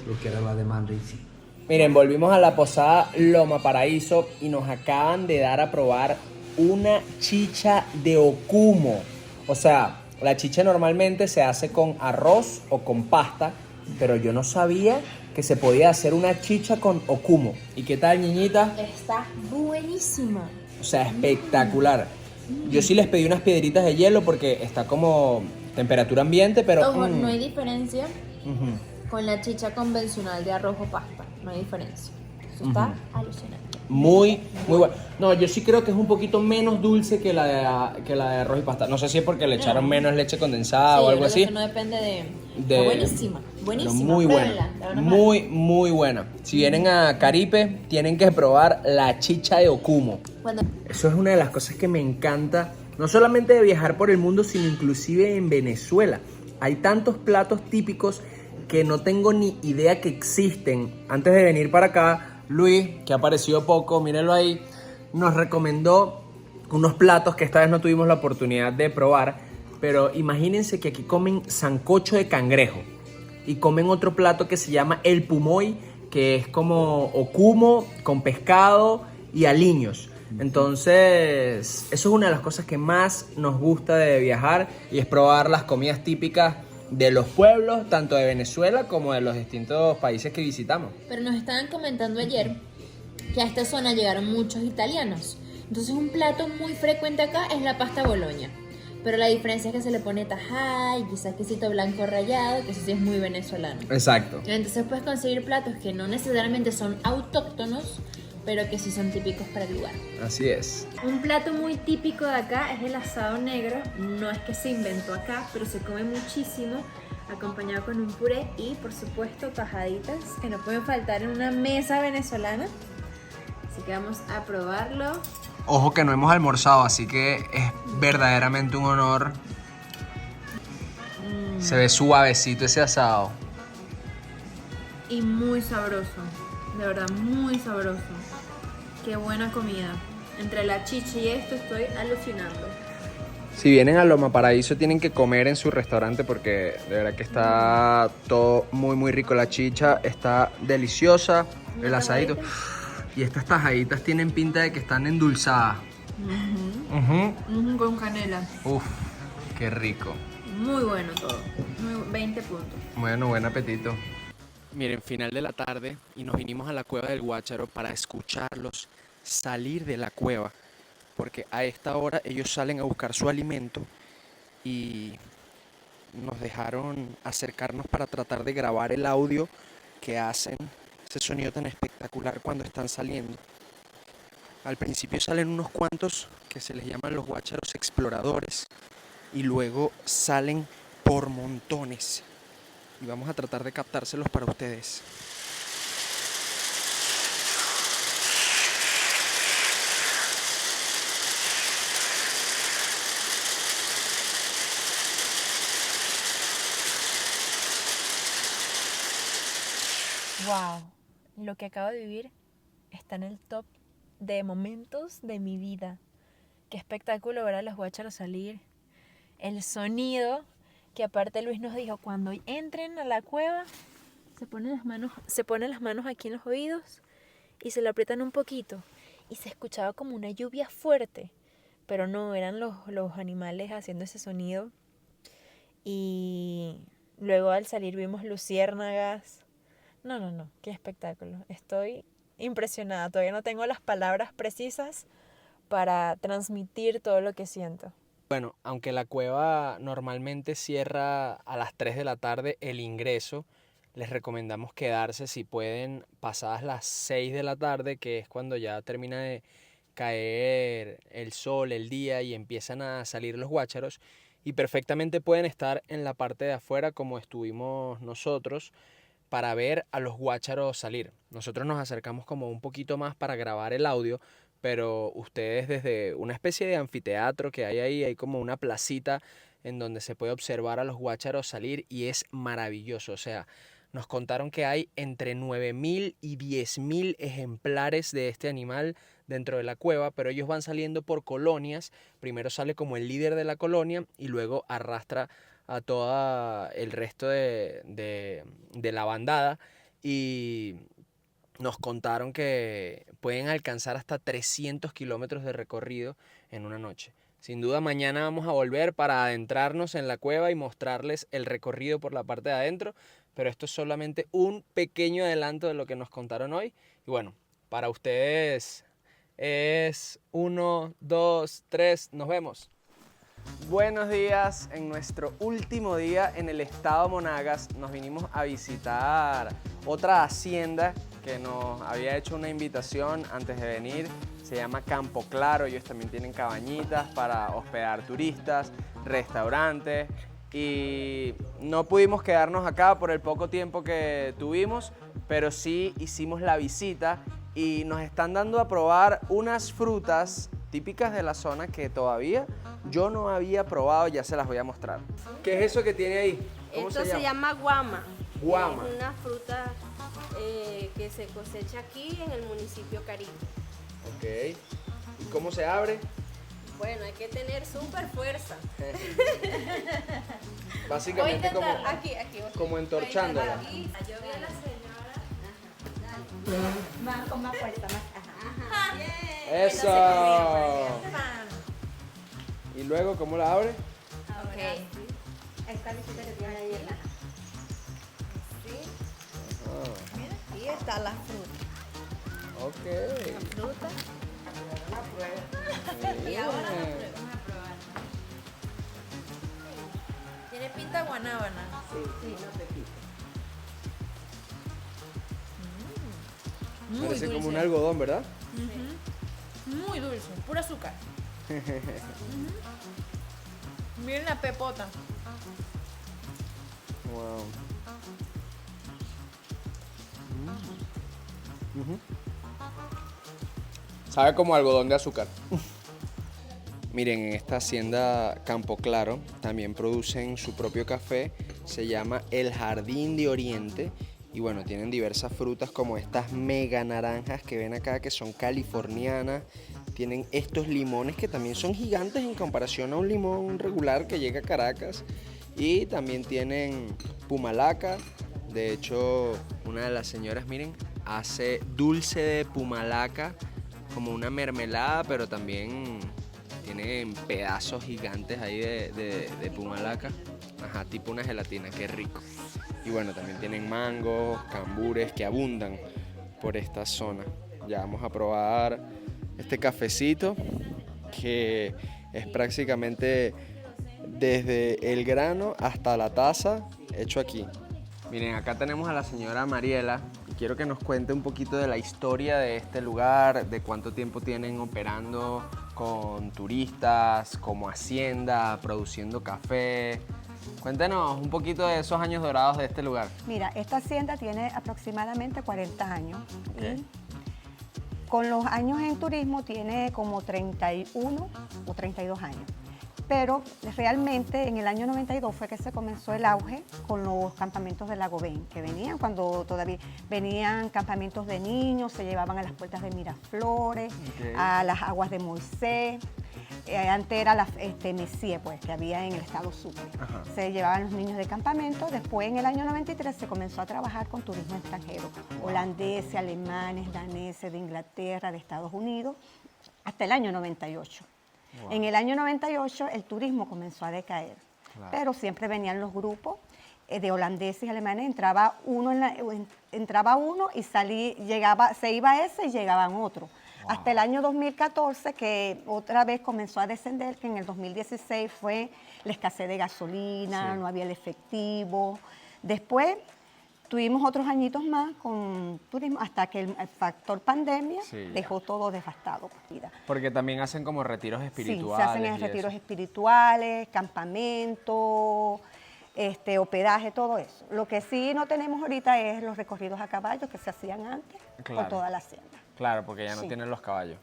lo que era la demanda en sí. Miren, volvimos a la posada Loma Paraíso y nos acaban de dar a probar una chicha de ocumo. O sea, la chicha normalmente se hace con arroz o con pasta, pero yo no sabía que se podía hacer una chicha con ocumo. ¿Y qué tal, niñita? Está buenísima. O sea, espectacular. Yo sí les pedí unas piedritas de hielo porque está como temperatura ambiente, pero... Ojo, no hay diferencia con la chicha convencional de arroz o pasta. No hay diferencia. Eso está alucinante. Muy bueno. No, yo sí creo que es un poquito menos dulce que la de arroz y pasta. No sé si es porque le echaron menos leche condensada o algo así. Eso no depende de... Está buenísima, buenísima. Muy buena, muy buena. Si vienen a Caripe, tienen que probar la chicha de ocumo. Eso es una de las cosas que me encanta, no solamente de viajar por el mundo, sino inclusive en Venezuela. Hay tantos platos típicos que no tengo ni idea que existen. Antes de venir para acá, Luis, que ha aparecido poco, mírenlo ahí, nos recomendó unos platos que esta vez no tuvimos la oportunidad de probar, pero imagínense que aquí comen sancocho de cangrejo y comen otro plato que se llama el pumoy, que es como ocumo con pescado y aliños. Entonces, eso es una de las cosas que más nos gusta de viajar, y es probar las comidas típicas de los pueblos, tanto de Venezuela como de los distintos países que visitamos. Pero nos estaban comentando ayer que a esta zona llegaron muchos italianos. Entonces un plato muy frecuente acá es la pasta boloña. Pero la diferencia es que se le pone tajada y quizás quesito blanco rallado, que eso sí es muy venezolano. Exacto. Entonces puedes conseguir platos que no necesariamente son autóctonos, pero que sí son típicos para el lugar. Así es. Un plato muy típico de acá es el asado negro. No es que se inventó acá, pero se come muchísimo, acompañado con un puré y, por supuesto, tajaditas que no pueden faltar en una mesa venezolana. Así que vamos a probarlo. Ojo que no hemos almorzado, así que es verdaderamente un honor. Se ve suavecito ese asado. y muy sabroso. De verdad, muy sabroso. Qué buena comida. Entre la chicha y esto estoy alucinando. Si vienen a Loma Paraíso tienen que comer en su restaurante porque de verdad que está todo muy rico. La chicha está deliciosa, el asadito. Y estas tajaditas tienen pinta de que están endulzadas. Con canela. Uf, qué rico. Muy bueno todo. 20 puntos. Bueno, buen apetito. Miren, final de la tarde y nos vinimos a la cueva del Guácharo para escucharlos salir de la cueva. Porque a esta hora ellos salen a buscar su alimento y nos dejaron acercarnos para tratar de grabar el audio que hacen, ese sonido tan espectacular cuando están saliendo. Al principio salen unos cuantos que se les llaman los guácharos exploradores y luego salen por montones y vamos a tratar de captárselos para ustedes. Wow, lo que acabo de vivir está en el top de momentos de mi vida. Qué espectáculo ver a los guácharos salir. El sonido, que aparte Luis nos dijo, cuando entren a la cueva, se ponen las manos aquí en los oídos y se lo aprietan un poquito. Y se escuchaba como una lluvia fuerte, pero no, eran los animales haciendo ese sonido. Y luego al salir vimos luciérnagas. No, qué espectáculo. Estoy impresionada. Todavía no tengo las palabras precisas para transmitir todo lo que siento. Bueno, aunque la cueva normalmente cierra a las 3 de la tarde el ingreso, les recomendamos quedarse si pueden pasadas las 6 de la tarde, que es cuando ya termina de caer el sol, el día y empiezan a salir los guácharos. Y perfectamente pueden estar en la parte de afuera como estuvimos nosotros, para ver a los guácharos salir. Nosotros nos acercamos como un poquito más para grabar el audio, pero ustedes desde una especie de anfiteatro que hay ahí, hay como una placita en donde se puede observar a los guácharos salir y es maravilloso. O sea, nos contaron que hay entre 9.000 y 10.000 ejemplares de este animal dentro de la cueva, pero ellos van saliendo por colonias. Primero sale como el líder de la colonia y luego arrastra a todo el resto de la bandada y nos contaron que pueden alcanzar hasta 300 kilómetros de recorrido en una noche. Sin duda mañana vamos a volver para adentrarnos en la cueva y mostrarles el recorrido por la parte de adentro, pero esto es solamente un pequeño adelanto de lo que nos contaron hoy. Y bueno, para ustedes es 1, 2, 3, nos vemos. Buenos días, en nuestro último día en el estado Monagas nos vinimos a visitar otra hacienda que nos había hecho una invitación antes de venir. Se llama Campo Claro, ellos también tienen cabañitas para hospedar turistas, restaurantes y no pudimos quedarnos acá por el poco tiempo que tuvimos, pero sí hicimos la visita y nos están dando a probar unas frutas típicas de la zona que todavía yo no había probado, ya se las voy a mostrar. ¿Qué es eso que tiene ahí? ¿Cómo Esto se llama guama. Guama. Es una fruta que se cosecha aquí en el municipio Caribe. Ok. ¿Y cómo se abre? Bueno, hay que tener súper fuerza. Básicamente como, aquí. como entorchándola. Yo vi a la señora. Más, con más fuerza, más. Ajá. ¡Eso! ¿Y luego cómo la abre? Ok. Esta visita que tiene ahí. Aquí está la fruta. Ok. La fruta. Y ahora vamos a probar. Tiene pinta guanábana. Sí, no te quito. Muy Parece dulce. como un algodón, ¿verdad? Muy dulce, puro azúcar. Miren la pepota. Wow. Sabe como algodón de azúcar. Miren, en esta hacienda Campo Claro también producen su propio café. Se llama El Jardín de Oriente Y bueno, tienen diversas frutas como estas mega naranjas que ven acá, que son californianas. Tienen estos limones que también son gigantes en comparación a un limón regular que llega a Caracas. Y también tienen pumalaca. De hecho, una de las señoras, miren, hace dulce de pumalaca, como una mermelada, pero también tienen pedazos gigantes ahí de pumalaca. Ajá, tipo una gelatina, qué rico. Y bueno, también tienen mangos, cambures que abundan por esta zona. Ya vamos a probar este cafecito que es prácticamente desde el grano hasta la taza hecho aquí. Miren, acá tenemos a la señora Mariela y quiero que nos cuente un poquito de la historia de este lugar, de cuánto tiempo tienen operando con turistas, como hacienda, produciendo café. Cuéntenos un poquito de esos años dorados de este lugar. Mira, esta hacienda tiene aproximadamente 40 años. Okay. Y con los años en turismo tiene como 31 o 32 años. Pero realmente en el año 92 fue que se comenzó el auge con los campamentos de Lago Ben, que venían cuando todavía venían campamentos de niños, se llevaban a las puertas de Miraflores, okay, a las aguas de Moisés. Antes era la Messier, pues, que había en el estado Sucre. Ajá. Se llevaban los niños de campamento. Después, en el año 93, se comenzó a trabajar con turismo extranjero. Wow. Holandeses, alemanes, daneses, de Inglaterra, de Estados Unidos, hasta el año 98. Wow. En el año 98, el turismo comenzó a decaer. Claro. Pero siempre venían los grupos de holandeses y alemanes. Entraba uno y se iba ese y llegaban otros. Wow. Hasta el año 2014, que otra vez comenzó a descender, que en el 2016 fue la escasez de gasolina, sí, no había el efectivo. Después tuvimos otros añitos más con turismo, hasta que el factor pandemia, sí, dejó todo devastado. Porque también hacen como retiros espirituales. Sí, se hacen retiros espirituales, campamentos, hospedaje, todo eso. Lo que sí no tenemos ahorita es los recorridos a caballo que se hacían antes, claro, por toda la hacienda. Claro, porque ya no, sí, tienen los caballos.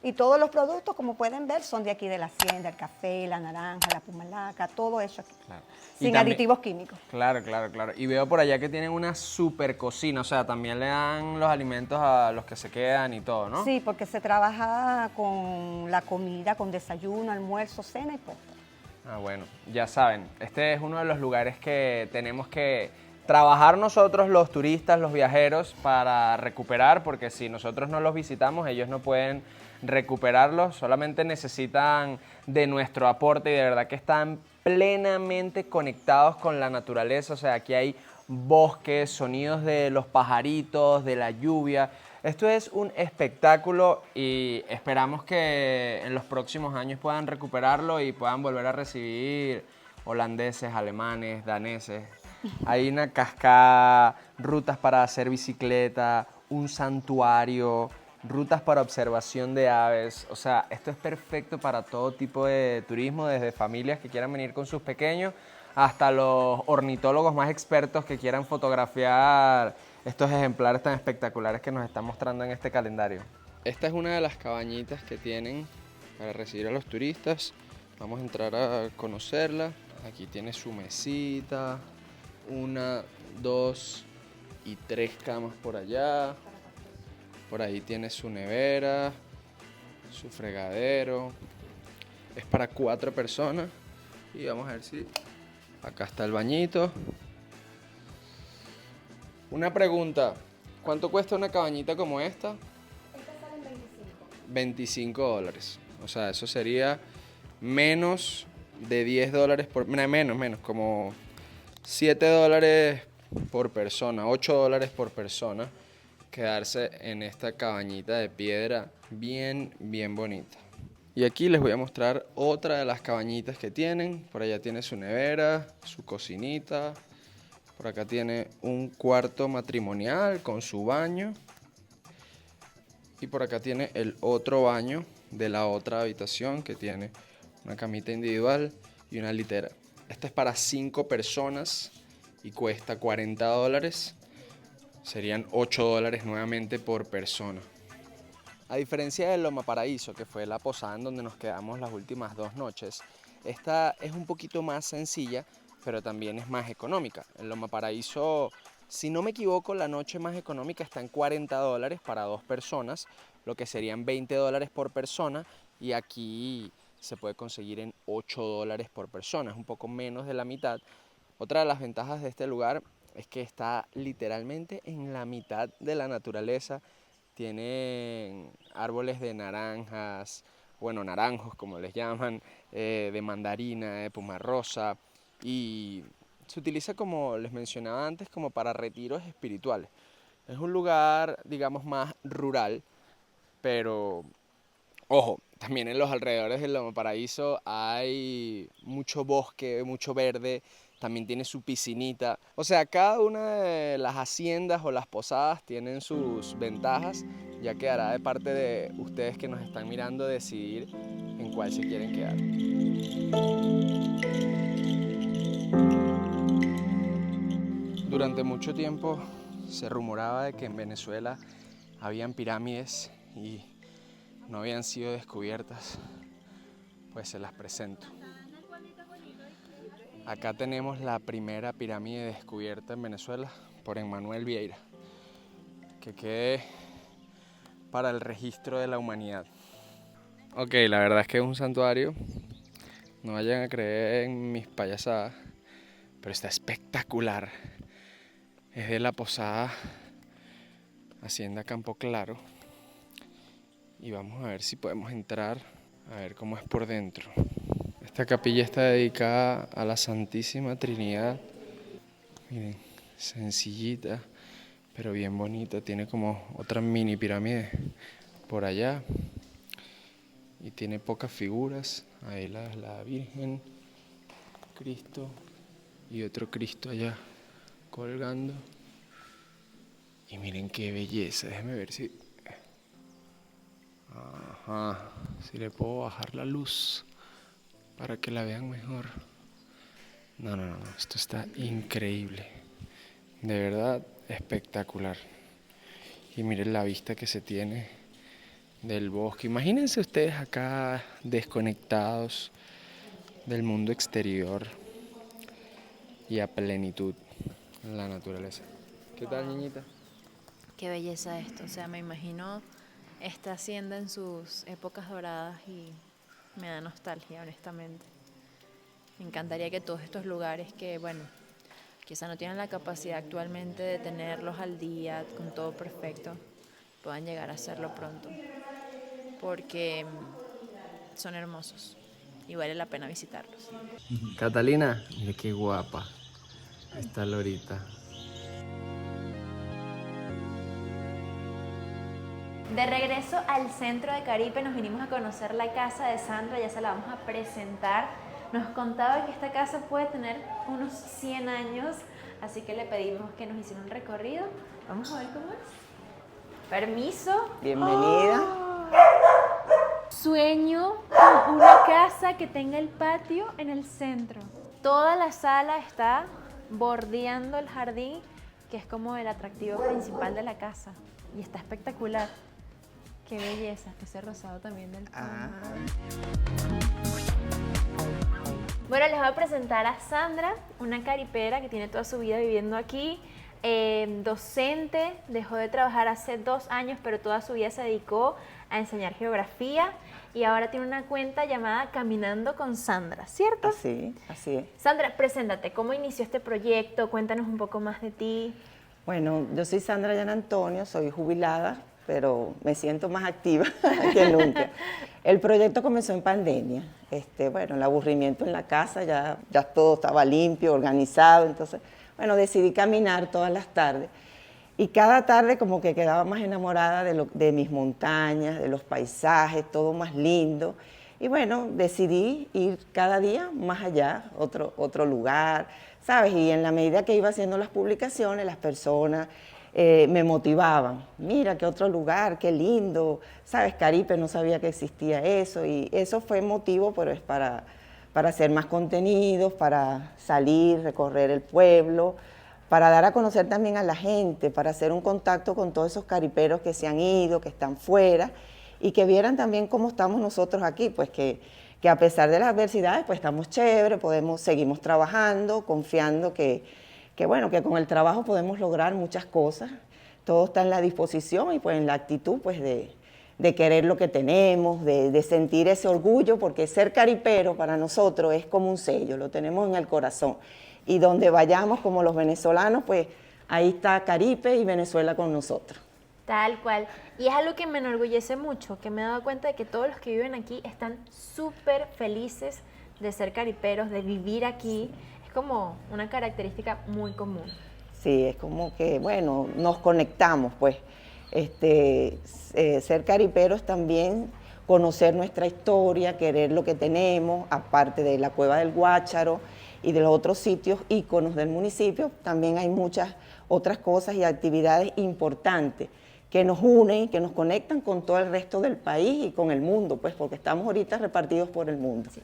Y todos los productos, como pueden ver, son de aquí de la hacienda, el café, la naranja, la pumalaca, todo eso aquí. Claro. Sin también, aditivos químicos. Claro, claro, claro. Y veo por allá que tienen una super cocina, o sea, también le dan los alimentos a los que se quedan y todo, ¿no? Sí, porque se trabaja con la comida, con desayuno, almuerzo, cena y postre. Ah, bueno, ya saben, este es uno de los lugares que tenemos que trabajar nosotros los turistas, los viajeros, para recuperar, porque si nosotros no los visitamos, ellos no pueden recuperarlos, solamente necesitan de nuestro aporte y de verdad que están plenamente conectados con la naturaleza. O sea, aquí hay bosques, sonidos de los pajaritos, de la lluvia. Esto es un espectáculo y esperamos que en los próximos años puedan recuperarlo y puedan volver a recibir holandeses, alemanes, daneses. Hay una cascada, rutas para hacer bicicleta, un santuario, rutas para observación de aves. O sea, esto es perfecto para todo tipo de turismo, desde familias que quieran venir con sus pequeños hasta los ornitólogos más expertos que quieran fotografiar estos ejemplares tan espectaculares que nos están mostrando en este calendario. Esta es una de las cabañitas que tienen para recibir a los turistas. Vamos a entrar a conocerla. Aquí tiene su mesita. 1, 2 y 3 camas por allá. Por ahí tiene su nevera, su fregadero. Es para 4 personas. Y vamos a ver si... Acá está el bañito. Una pregunta. ¿Cuánto cuesta una cabañita como esta? Esta sale en $25. O sea, eso sería menos de $10 por... Menos, como... $7 por persona, $8 por persona, quedarse en esta cabañita de piedra bien bonita. Y aquí les voy a mostrar otra de las cabañitas que tienen. Por allá tiene su nevera, su cocinita. Por acá tiene un cuarto matrimonial con su baño. Y por acá tiene el otro baño de la otra habitación que tiene una camita individual y una litera. Esta es para 5 personas y cuesta $40. Serían $8 nuevamente por persona. A diferencia de Loma Paraíso, que fue la posada en donde nos quedamos las últimas 2 noches, esta es un poquito más sencilla, pero también es más económica. En Loma Paraíso Si no me equivoco, la noche más económica está en $40 para 2 personas, lo que serían $20 por persona, y aquí se puede conseguir en $8 por persona, es un poco menos de la mitad. Otra de las ventajas de este lugar es que está literalmente en la mitad de la naturaleza. Tienen árboles de naranjas, bueno, naranjos como les llaman, de mandarina, de pumarrosa, y se utiliza, como les mencionaba antes, como para retiros espirituales. Es un lugar, digamos, más rural, pero ojo, también en los alrededores del Loma Paraíso hay mucho bosque, mucho verde, también tiene su piscinita. O sea, cada una de las haciendas o las posadas tienen sus ventajas. Ya quedará de parte de ustedes que nos están mirando decidir en cuál se quieren quedar. Durante mucho tiempo se rumoraba de que en Venezuela habían pirámides y no habían sido descubiertas, pues se las presento. Acá tenemos la primera pirámide descubierta en Venezuela por Emmanuel Vieira, que quede para el registro de la humanidad. Ok, la verdad es que es un santuario, no vayan a creer en mis payasadas, pero está espectacular. Es de la posada Hacienda Campo Claro. Y vamos a ver si podemos entrar, a ver cómo es por dentro. Esta capilla está dedicada a la Santísima Trinidad. Miren, sencillita, pero bien bonita. Tiene como otra mini pirámide por allá. Y tiene pocas figuras. Ahí la Virgen, Cristo y otro Cristo allá colgando. Y miren qué belleza. Déjenme ver si... Ajá, si le puedo bajar la luz para que la vean mejor. No, esto está increíble. De verdad, espectacular. Y miren la vista que se tiene del bosque. Imagínense ustedes acá desconectados del mundo exterior y a plenitud en la naturaleza. ¿Qué tal, niñita? Qué belleza esto, o sea, me imagino esta hacienda en sus épocas doradas y me da nostalgia, honestamente. Me encantaría que todos estos lugares que, bueno, quizá no tienen la capacidad actualmente de tenerlos al día, con todo perfecto, puedan llegar a hacerlo pronto, porque son hermosos y vale la pena visitarlos. Catalina, mira qué guapa está Lorita. De regreso al centro de Caripe nos vinimos a conocer la casa de Sandra, ya se la vamos a presentar. Nos contaba que esta casa puede tener unos 100 años, así que le pedimos que nos hiciera un recorrido. Vamos a ver cómo es. Permiso. Bienvenida. Sueño con una casa que tenga el patio en el centro. Toda la sala está bordeando el jardín, que es como el atractivo principal de la casa. Y está espectacular. Qué belleza, ese rosado también del fondo. Bueno, les voy a presentar a Sandra, una caripera que tiene toda su vida viviendo aquí, docente, dejó de trabajar hace 2 años, pero toda su vida se dedicó a enseñar geografía y ahora tiene una cuenta llamada Caminando con Sandra, ¿cierto? Sí, así es. Sandra, preséntate, ¿cómo inició este proyecto? Cuéntanos un poco más de ti. Bueno, yo soy Sandra Yan Antonio, soy jubilada, pero me siento más activa que nunca. El proyecto comenzó en pandemia. Bueno, el aburrimiento en la casa, ya todo estaba limpio, organizado, entonces, bueno, decidí caminar todas las tardes. Y cada tarde como que quedaba más enamorada de mis montañas, de los paisajes, todo más lindo. Y bueno, decidí ir cada día más allá, otro lugar, ¿sabes? Y en la medida que iba haciendo las publicaciones, las personas me motivaban. Mira, qué otro lugar, qué lindo, ¿sabes? Caripe, no sabía que existía eso. Y eso fue motivo, pero es para hacer más contenidos, para salir, recorrer el pueblo, para dar a conocer también a la gente, para hacer un contacto con todos esos cariperos que se han ido, que están fuera, y que vieran también cómo estamos nosotros aquí, pues que a pesar de las adversidades, pues estamos chéveres, seguimos trabajando, confiando que bueno, que con el trabajo podemos lograr muchas cosas. Todo está en la disposición y pues en la actitud pues de querer lo que tenemos, de sentir ese orgullo, porque ser caripero para nosotros es como un sello, lo tenemos en el corazón. Y donde vayamos como los venezolanos, pues ahí está Caripe y Venezuela con nosotros. Tal cual. Y es algo que me enorgullece mucho, que me he dado cuenta de que todos los que viven aquí están súper felices de ser cariperos, de vivir aquí. Es como una característica muy común. Sí, es como que, bueno, nos conectamos, pues. Ser cariperos también, conocer nuestra historia, querer lo que tenemos, aparte de la Cueva del Guácharo y de los otros sitios íconos del municipio, también hay muchas otras cosas y actividades importantes que nos unen, que nos conectan con todo el resto del país y con el mundo, pues, porque estamos ahorita repartidos por el mundo. Sí.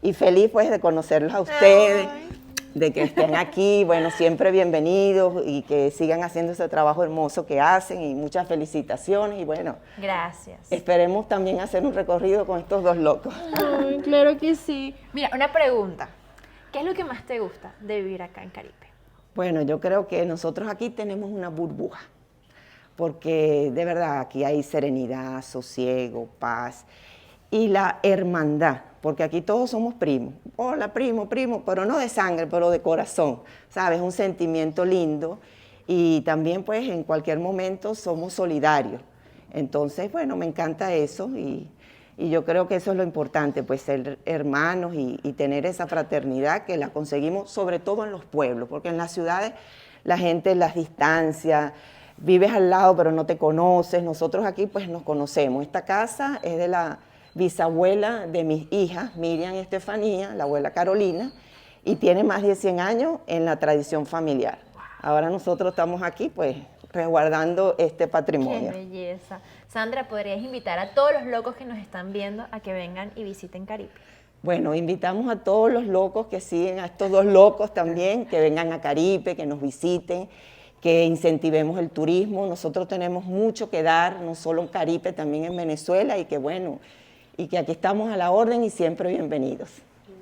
Y feliz, pues, de conocerlos a ustedes, de que estén aquí, bueno, siempre bienvenidos y que sigan haciendo ese trabajo hermoso que hacen y muchas felicitaciones y bueno. Gracias. Esperemos también hacer un recorrido con estos dos locos. Ay, claro que sí. Mira, una pregunta. ¿Qué es lo que más te gusta de vivir acá en Caripe? Bueno, yo creo que nosotros aquí tenemos una burbuja, porque de verdad aquí hay serenidad, sosiego, paz y la hermandad, porque aquí todos somos primos. Hola, primo, pero no de sangre, pero de corazón, ¿sabes? Un sentimiento lindo y también pues en cualquier momento somos solidarios. Entonces, bueno, me encanta eso y yo creo que eso es lo importante, pues ser hermanos y tener esa fraternidad que la conseguimos sobre todo en los pueblos, porque en las ciudades la gente, las distancias, vives al lado pero no te conoces. Nosotros aquí pues nos conocemos. Esta casa es de la bisabuela de mis hijas, Miriam y Estefanía, la abuela Carolina, y tiene más de 100 años en la tradición familiar. Ahora nosotros estamos aquí pues resguardando este patrimonio. ¡Qué belleza! Sandra, ¿podrías invitar a todos los locos que nos están viendo a que vengan y visiten Caripe? Bueno, invitamos a todos los locos que siguen, a estos dos locos también, que vengan a Caripe, que nos visiten, que incentivemos el turismo. Nosotros tenemos mucho que dar, no solo en Caripe, también en Venezuela, y que bueno, y que aquí estamos a la orden y siempre bienvenidos.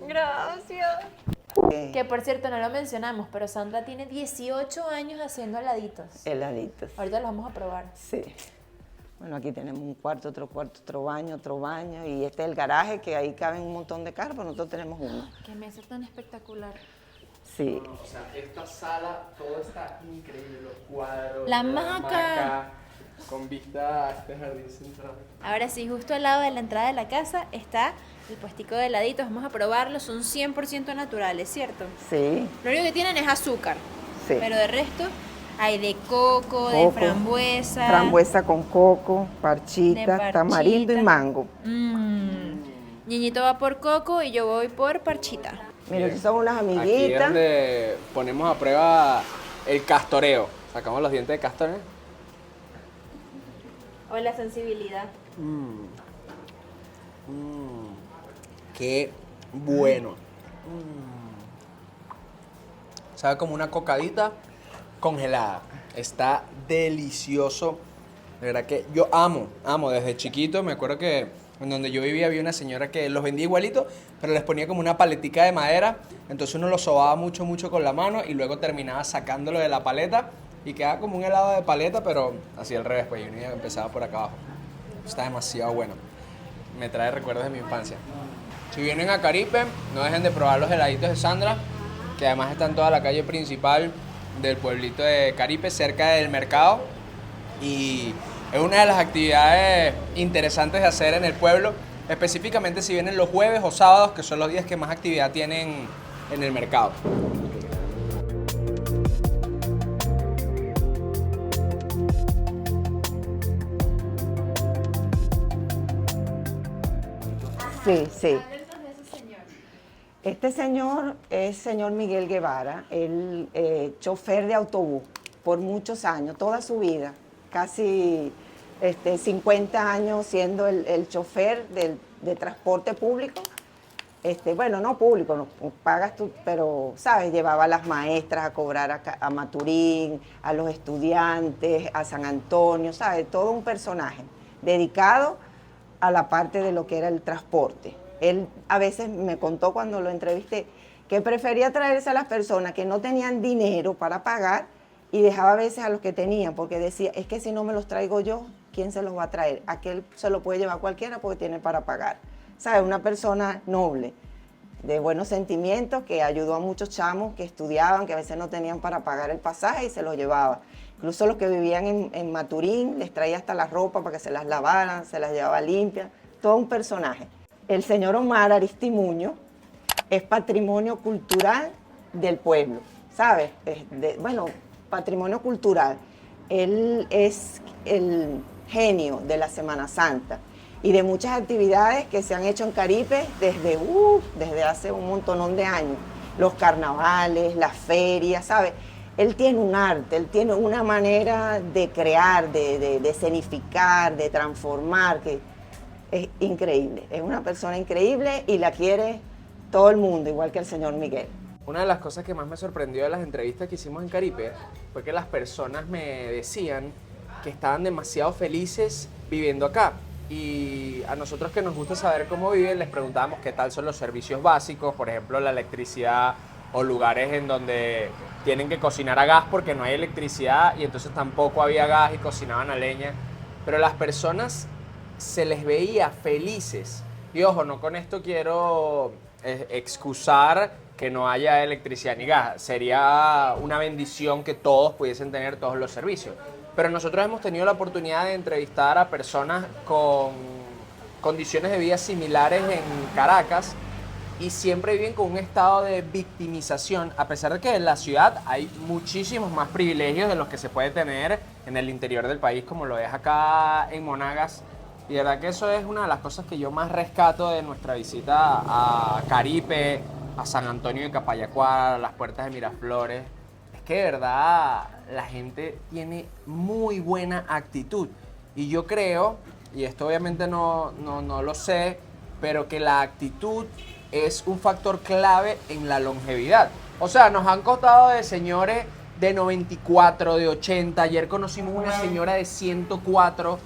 Gracias. Que por cierto, no lo mencionamos, pero Sandra tiene 18 años haciendo heladitos. Heladitos. Ahorita los vamos a probar. Sí. Bueno, aquí tenemos un cuarto, otro baño, y este es el garaje, que ahí caben un montón de carros, pero nosotros tenemos uno. ¡Qué mesa tan espectacular! Sí. O sea, esta sala, todo está increíble, los cuadros, la hamaca, con vista a este jardín central. Ahora sí, justo al lado de la entrada de la casa está el puestico de heladitos. Vamos a probarlos, son 100% naturales, ¿cierto? Sí. Lo único que tienen es azúcar, sí, pero de resto hay de coco, de frambuesa. Frambuesa con coco, parchita, tamarindo y mango. Ñeñito va por coco y yo voy por parchita. Mira, aquí son unas amiguitas. Aquí es donde ponemos a prueba el castoreo. Sacamos los dientes de castoreo. O la sensibilidad. Qué bueno. Sabe como una cocadita congelada. Está delicioso. De verdad que yo amo desde chiquito. Me acuerdo que en donde yo vivía había una señora que los vendía igualito, pero les ponía como una paletica de madera. Entonces uno lo sobaba mucho con la mano y luego terminaba sacándolo de la paleta y quedaba como un helado de paleta, pero así al revés, pues yo empezaba por acá abajo. Está demasiado bueno. Me trae recuerdos de mi infancia. Si vienen a Caripe, no dejen de probar los heladitos de Sandra, que además está en toda la calle principal del pueblito de Caripe, cerca del mercado. Y es una de las actividades interesantes de hacer en el pueblo, específicamente si vienen los jueves o sábados, que son los días que más actividad tienen en el mercado. Sí, sí. Este señor es señor Miguel Guevara, él chofer de autobús por muchos años, toda su vida, casi 50 años siendo el chofer de transporte público. Bueno, no público, no pagas tú, pero, ¿sabes? Llevaba a las maestras a cobrar a Maturín, a los estudiantes, a San Antonio, ¿sabes? Todo un personaje dedicado a la parte de lo que era el transporte. Él a veces me contó cuando lo entrevisté que prefería traerse a las personas que no tenían dinero para pagar y dejaba a veces a los que tenían, porque decía, es que si no me los traigo yo, ¿quién se los va a traer? Aquel se lo puede llevar cualquiera porque tiene para pagar. ¿Sabes? Una persona noble, de buenos sentimientos, que ayudó a muchos chamos que estudiaban, que a veces no tenían para pagar el pasaje y se los llevaba. Incluso los que vivían en Maturín, les traía hasta la ropa para que se las lavaran, se las llevaba limpias. Todo un personaje. El señor Omar Aristimuño es patrimonio cultural del pueblo, ¿sabes? Bueno, patrimonio cultural. Él es el genio de la Semana Santa y de muchas actividades que se han hecho en Caripe desde hace un montonón de años. Los carnavales, las ferias, ¿sabes? Él tiene un arte, él tiene una manera de crear, de escenificar, de transformar, que es increíble. Es una persona increíble y la quiere todo el mundo, igual que el señor Miguel. Una de las cosas que más me sorprendió de las entrevistas que hicimos en Caripe fue que las personas me decían que estaban demasiado felices viviendo acá. Y a nosotros que nos gusta saber cómo viven, les preguntábamos qué tal son los servicios básicos, por ejemplo, la electricidad o lugares en donde tienen que cocinar a gas porque no hay electricidad y entonces tampoco había gas y cocinaban a leña. Pero las personas se les veía felices. Y ojo, no con esto quiero excusar que no haya electricidad ni gas. Sería una bendición que todos pudiesen tener todos los servicios. Pero nosotros hemos tenido la oportunidad de entrevistar a personas con condiciones de vida similares en Caracas y siempre viven con un estado de victimización, a pesar de que en la ciudad hay muchísimos más privilegios de los que se puede tener en el interior del país, como lo es acá en Monagas. Y de verdad que eso es una de las cosas que yo más rescato de nuestra visita a Caripe, a San Antonio de Capayacuara, a las puertas de Miraflores. Es que de verdad la gente tiene muy buena actitud. Y yo creo, y esto obviamente no lo sé, pero que la actitud es un factor clave en la longevidad. O sea, nos han contado de señores de 94, de 80. Ayer conocimos una señora de 104.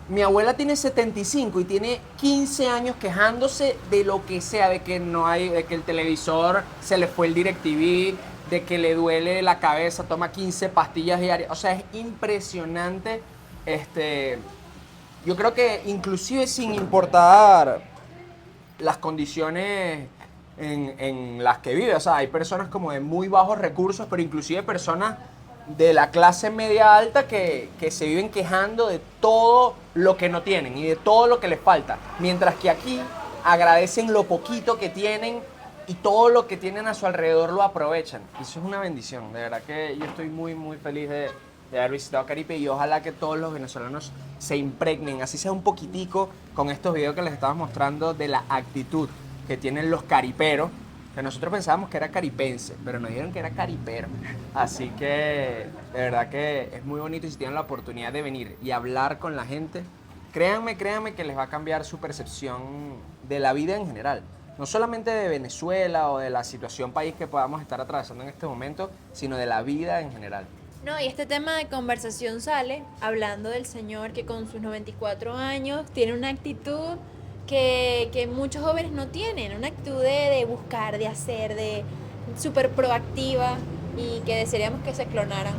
Mi abuela tiene 75 y tiene 15 años quejándose de lo que sea, de que no hay, de que el televisor se le fue el DirecTV, de que le duele la cabeza, toma 15 pastillas diarias. O sea, es impresionante. Yo creo que inclusive sin importar las condiciones en las que vive, o sea, hay personas como de muy bajos recursos, pero inclusive personas de la clase media alta que se viven quejando de todo lo que no tienen y de todo lo que les falta, mientras que aquí agradecen lo poquito que tienen y todo lo que tienen a su alrededor lo aprovechan. Eso es una bendición, de verdad que yo estoy muy muy feliz de haber visitado Caripe y ojalá que todos los venezolanos se impregnen, así sea un poquitico, con estos videos que les estaba mostrando de la actitud que tienen los cariperos, que nosotros pensábamos que era caripense, pero nos dijeron que era caripero. Así que de verdad que es muy bonito y si tienen la oportunidad de venir y hablar con la gente, créanme que les va a cambiar su percepción de la vida en general. No solamente de Venezuela o de la situación país que podamos estar atravesando en este momento, sino de la vida en general. No, y este tema de conversación sale hablando del señor que con sus 94 años tiene una actitud que muchos jóvenes no tienen, una actitud de buscar, de hacer, de súper proactiva y que desearíamos que se clonaran.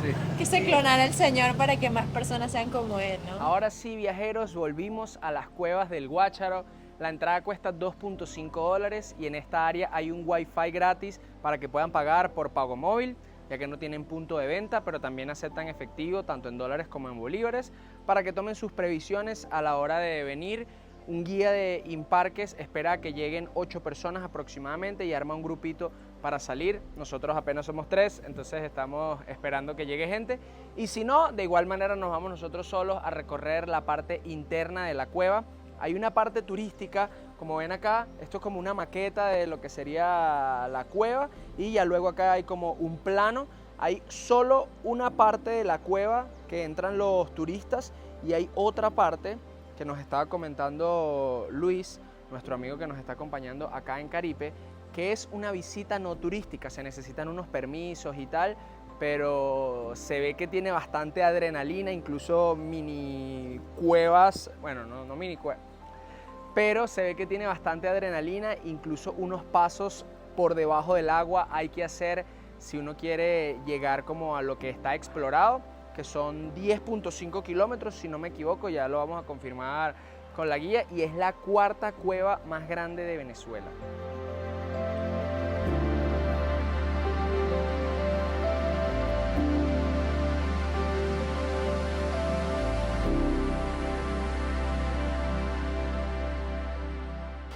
Sí. Que se clonara el señor para que más personas sean como él, ¿no? Ahora sí, viajeros, volvimos a las cuevas del Guácharo. La entrada cuesta $2.5 y en esta área hay un Wi-Fi gratis para que puedan pagar por pago móvil, ya que no tienen punto de venta, pero también aceptan efectivo tanto en dólares como en bolívares, para que tomen sus previsiones a la hora de venir. Un guía de Imparques espera que lleguen 8 personas aproximadamente y arma un grupito para salir. Nosotros apenas somos 3, entonces estamos esperando que llegue gente. Y si no, de igual manera nos vamos nosotros solos a recorrer la parte interna de la cueva. Hay una parte turística, como ven acá, esto es como una maqueta de lo que sería la cueva y ya luego acá hay como un plano. Hay solo una parte de la cueva que entran los turistas y hay otra parte que nos estaba comentando Luis, nuestro amigo que nos está acompañando acá en Caripe, que es una visita no turística, se necesitan unos permisos y tal, pero se ve que tiene bastante adrenalina, incluso mini cuevas, bueno, no mini cuevas, pero se ve que tiene bastante adrenalina, incluso unos pasos por debajo del agua hay que hacer si uno quiere llegar como a lo que está explorado, que son 10.5 kilómetros, si no me equivoco, ya lo vamos a confirmar con la guía, y es la cuarta cueva más grande de Venezuela.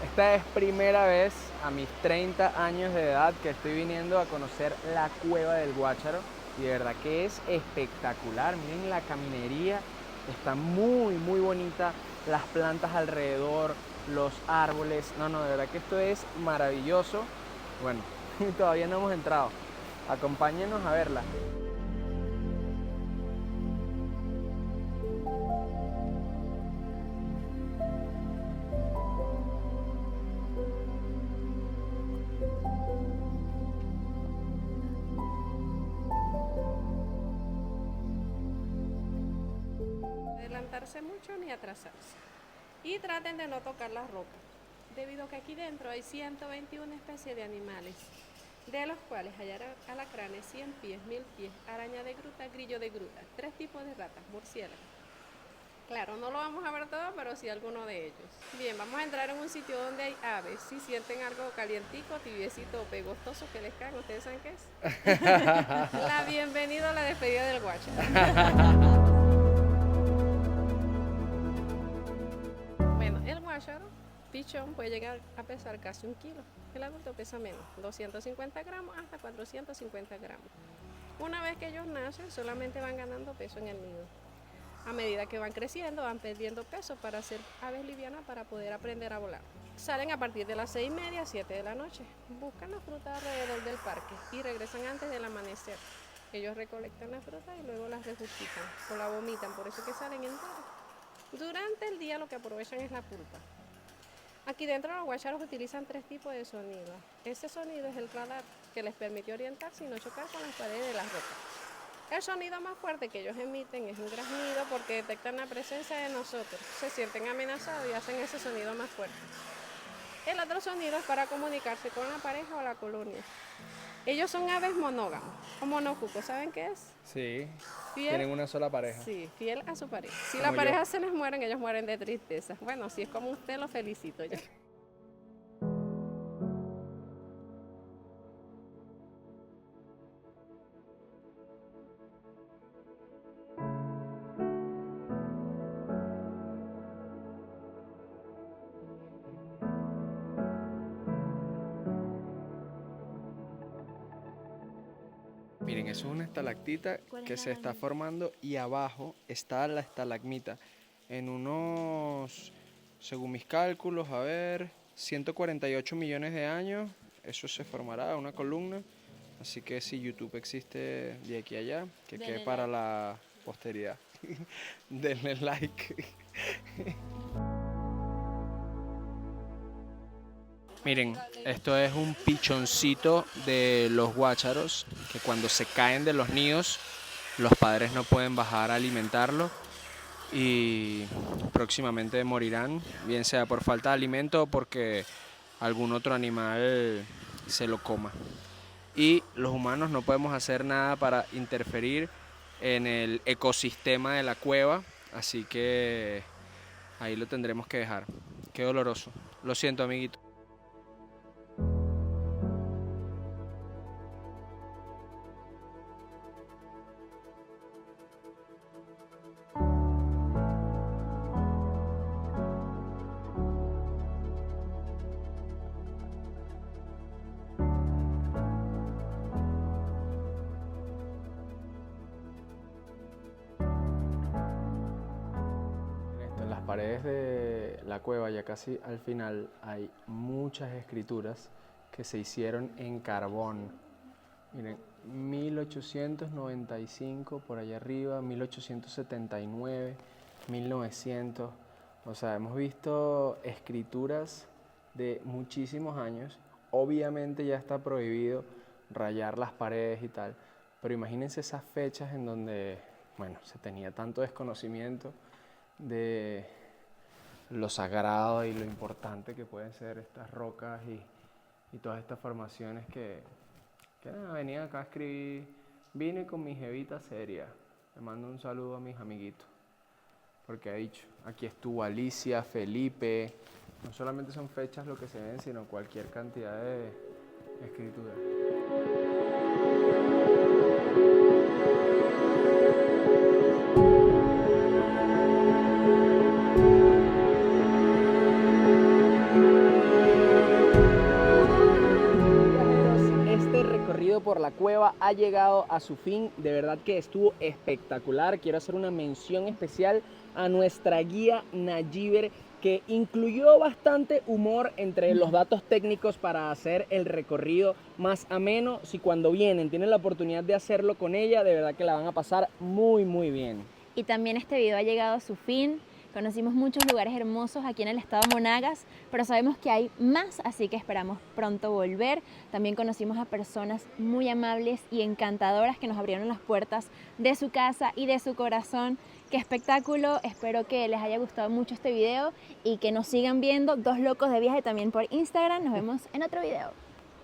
Esta es primera vez a mis 30 años de edad que estoy viniendo a conocer la Cueva del Guácharo y de verdad que es espectacular. Miren la caminería, está muy bonita, las plantas alrededor, los árboles. No, de verdad que esto es maravilloso. Bueno, todavía no hemos entrado. Acompáñenos a verla. Adelantarse mucho ni atrasarse. Y traten de no tocar la ropa, debido a que aquí dentro hay 121 especies de animales, de los cuales hay alacranes, 100 pies, 1000 pies, araña de gruta, grillo de gruta, 3 tipos de ratas, murciélagos. Claro, no lo vamos a ver todo, pero sí alguno de ellos. Bien, vamos a entrar en un sitio donde hay aves. Si sienten algo calientico, tibiecito o pegostoso que les cae, ¿ustedes saben qué es? La bienvenida a la despedida del Guácharo. El guácharo, pichón, puede llegar a pesar casi 1 kilo. El adulto pesa menos, 250 gramos hasta 450 gramos. Una vez que ellos nacen, solamente van ganando peso en el nido. A medida que van creciendo, van perdiendo peso para ser aves livianas para poder aprender a volar. Salen a partir de las 6:30, 7 de la noche. Buscan la fruta alrededor del parque y regresan antes del amanecer. Ellos recolectan la fruta y luego las regurgitan o la vomitan, por eso que salen enteras. Durante el día lo que aprovechan es la pulpa. Aquí dentro los guácharos utilizan 3 tipos de sonido. Ese sonido es el radar, que les permite orientarse y no chocar con las paredes de las rocas. El sonido más fuerte que ellos emiten es un graznido porque detectan la presencia de nosotros, se sienten amenazados y hacen ese sonido más fuerte. El otro sonido es para comunicarse con la pareja o la colonia. Ellos son aves monógamos o monocucos, ¿saben qué es? Sí, Fiel, tienen una sola pareja. Sí, fiel a su pareja. Si Como la pareja yo. se les mueren, ellos mueren de tristeza. Bueno, si es como usted, lo felicito yo. Miren, eso es una estalactita que se está formando y abajo está la estalagmita. En unos, según mis cálculos, 148 millones de años, eso se formará, una columna. Así que si YouTube existe de aquí a allá, que quede para la posteridad. Denle like. Miren, esto es un pichoncito de los guácharos que cuando se caen de los nidos, los padres no pueden bajar a alimentarlo y próximamente morirán, bien sea por falta de alimento o porque algún otro animal se lo coma. Y los humanos no podemos hacer nada para interferir en el ecosistema de la cueva, así que ahí lo tendremos que dejar. Qué doloroso. Lo siento, amiguito. En las paredes de la cueva, ya casi al final, hay muchas escrituras que se hicieron en carbón. Miren, 1895 por allá arriba, 1879, 1900. O sea, hemos visto escrituras de muchísimos años. Obviamente ya está prohibido rayar las paredes y tal, pero imagínense esas fechas en donde, bueno, se tenía tanto desconocimiento de lo sagrado y lo importante que pueden ser estas rocas y y todas estas formaciones que nada, venían acá a escribir. Vine con mi jevita seria. Le mando un saludo a mis amiguitos. Porque ha dicho, aquí estuvo Alicia, Felipe. No solamente son fechas lo que se ven, sino cualquier cantidad de escritura. Este recorrido por la cueva ha llegado a su fin. De verdad que estuvo espectacular. Quiero hacer una mención especial a nuestra guía Nayiber, que incluyó bastante humor entre los datos técnicos para hacer el recorrido más ameno. Si cuando vienen tienen la oportunidad de hacerlo con ella, de verdad que la van a pasar muy bien. Y también este video ha llegado a su fin. Conocimos muchos lugares hermosos aquí en el estado de Monagas, pero sabemos que hay más, así que esperamos pronto volver. También conocimos a personas muy amables y encantadoras que nos abrieron las puertas de su casa y de su corazón. ¡Qué espectáculo! Espero que les haya gustado mucho este video y que nos sigan viendo Dos Locos de Viaje también por Instagram. Nos vemos en otro video.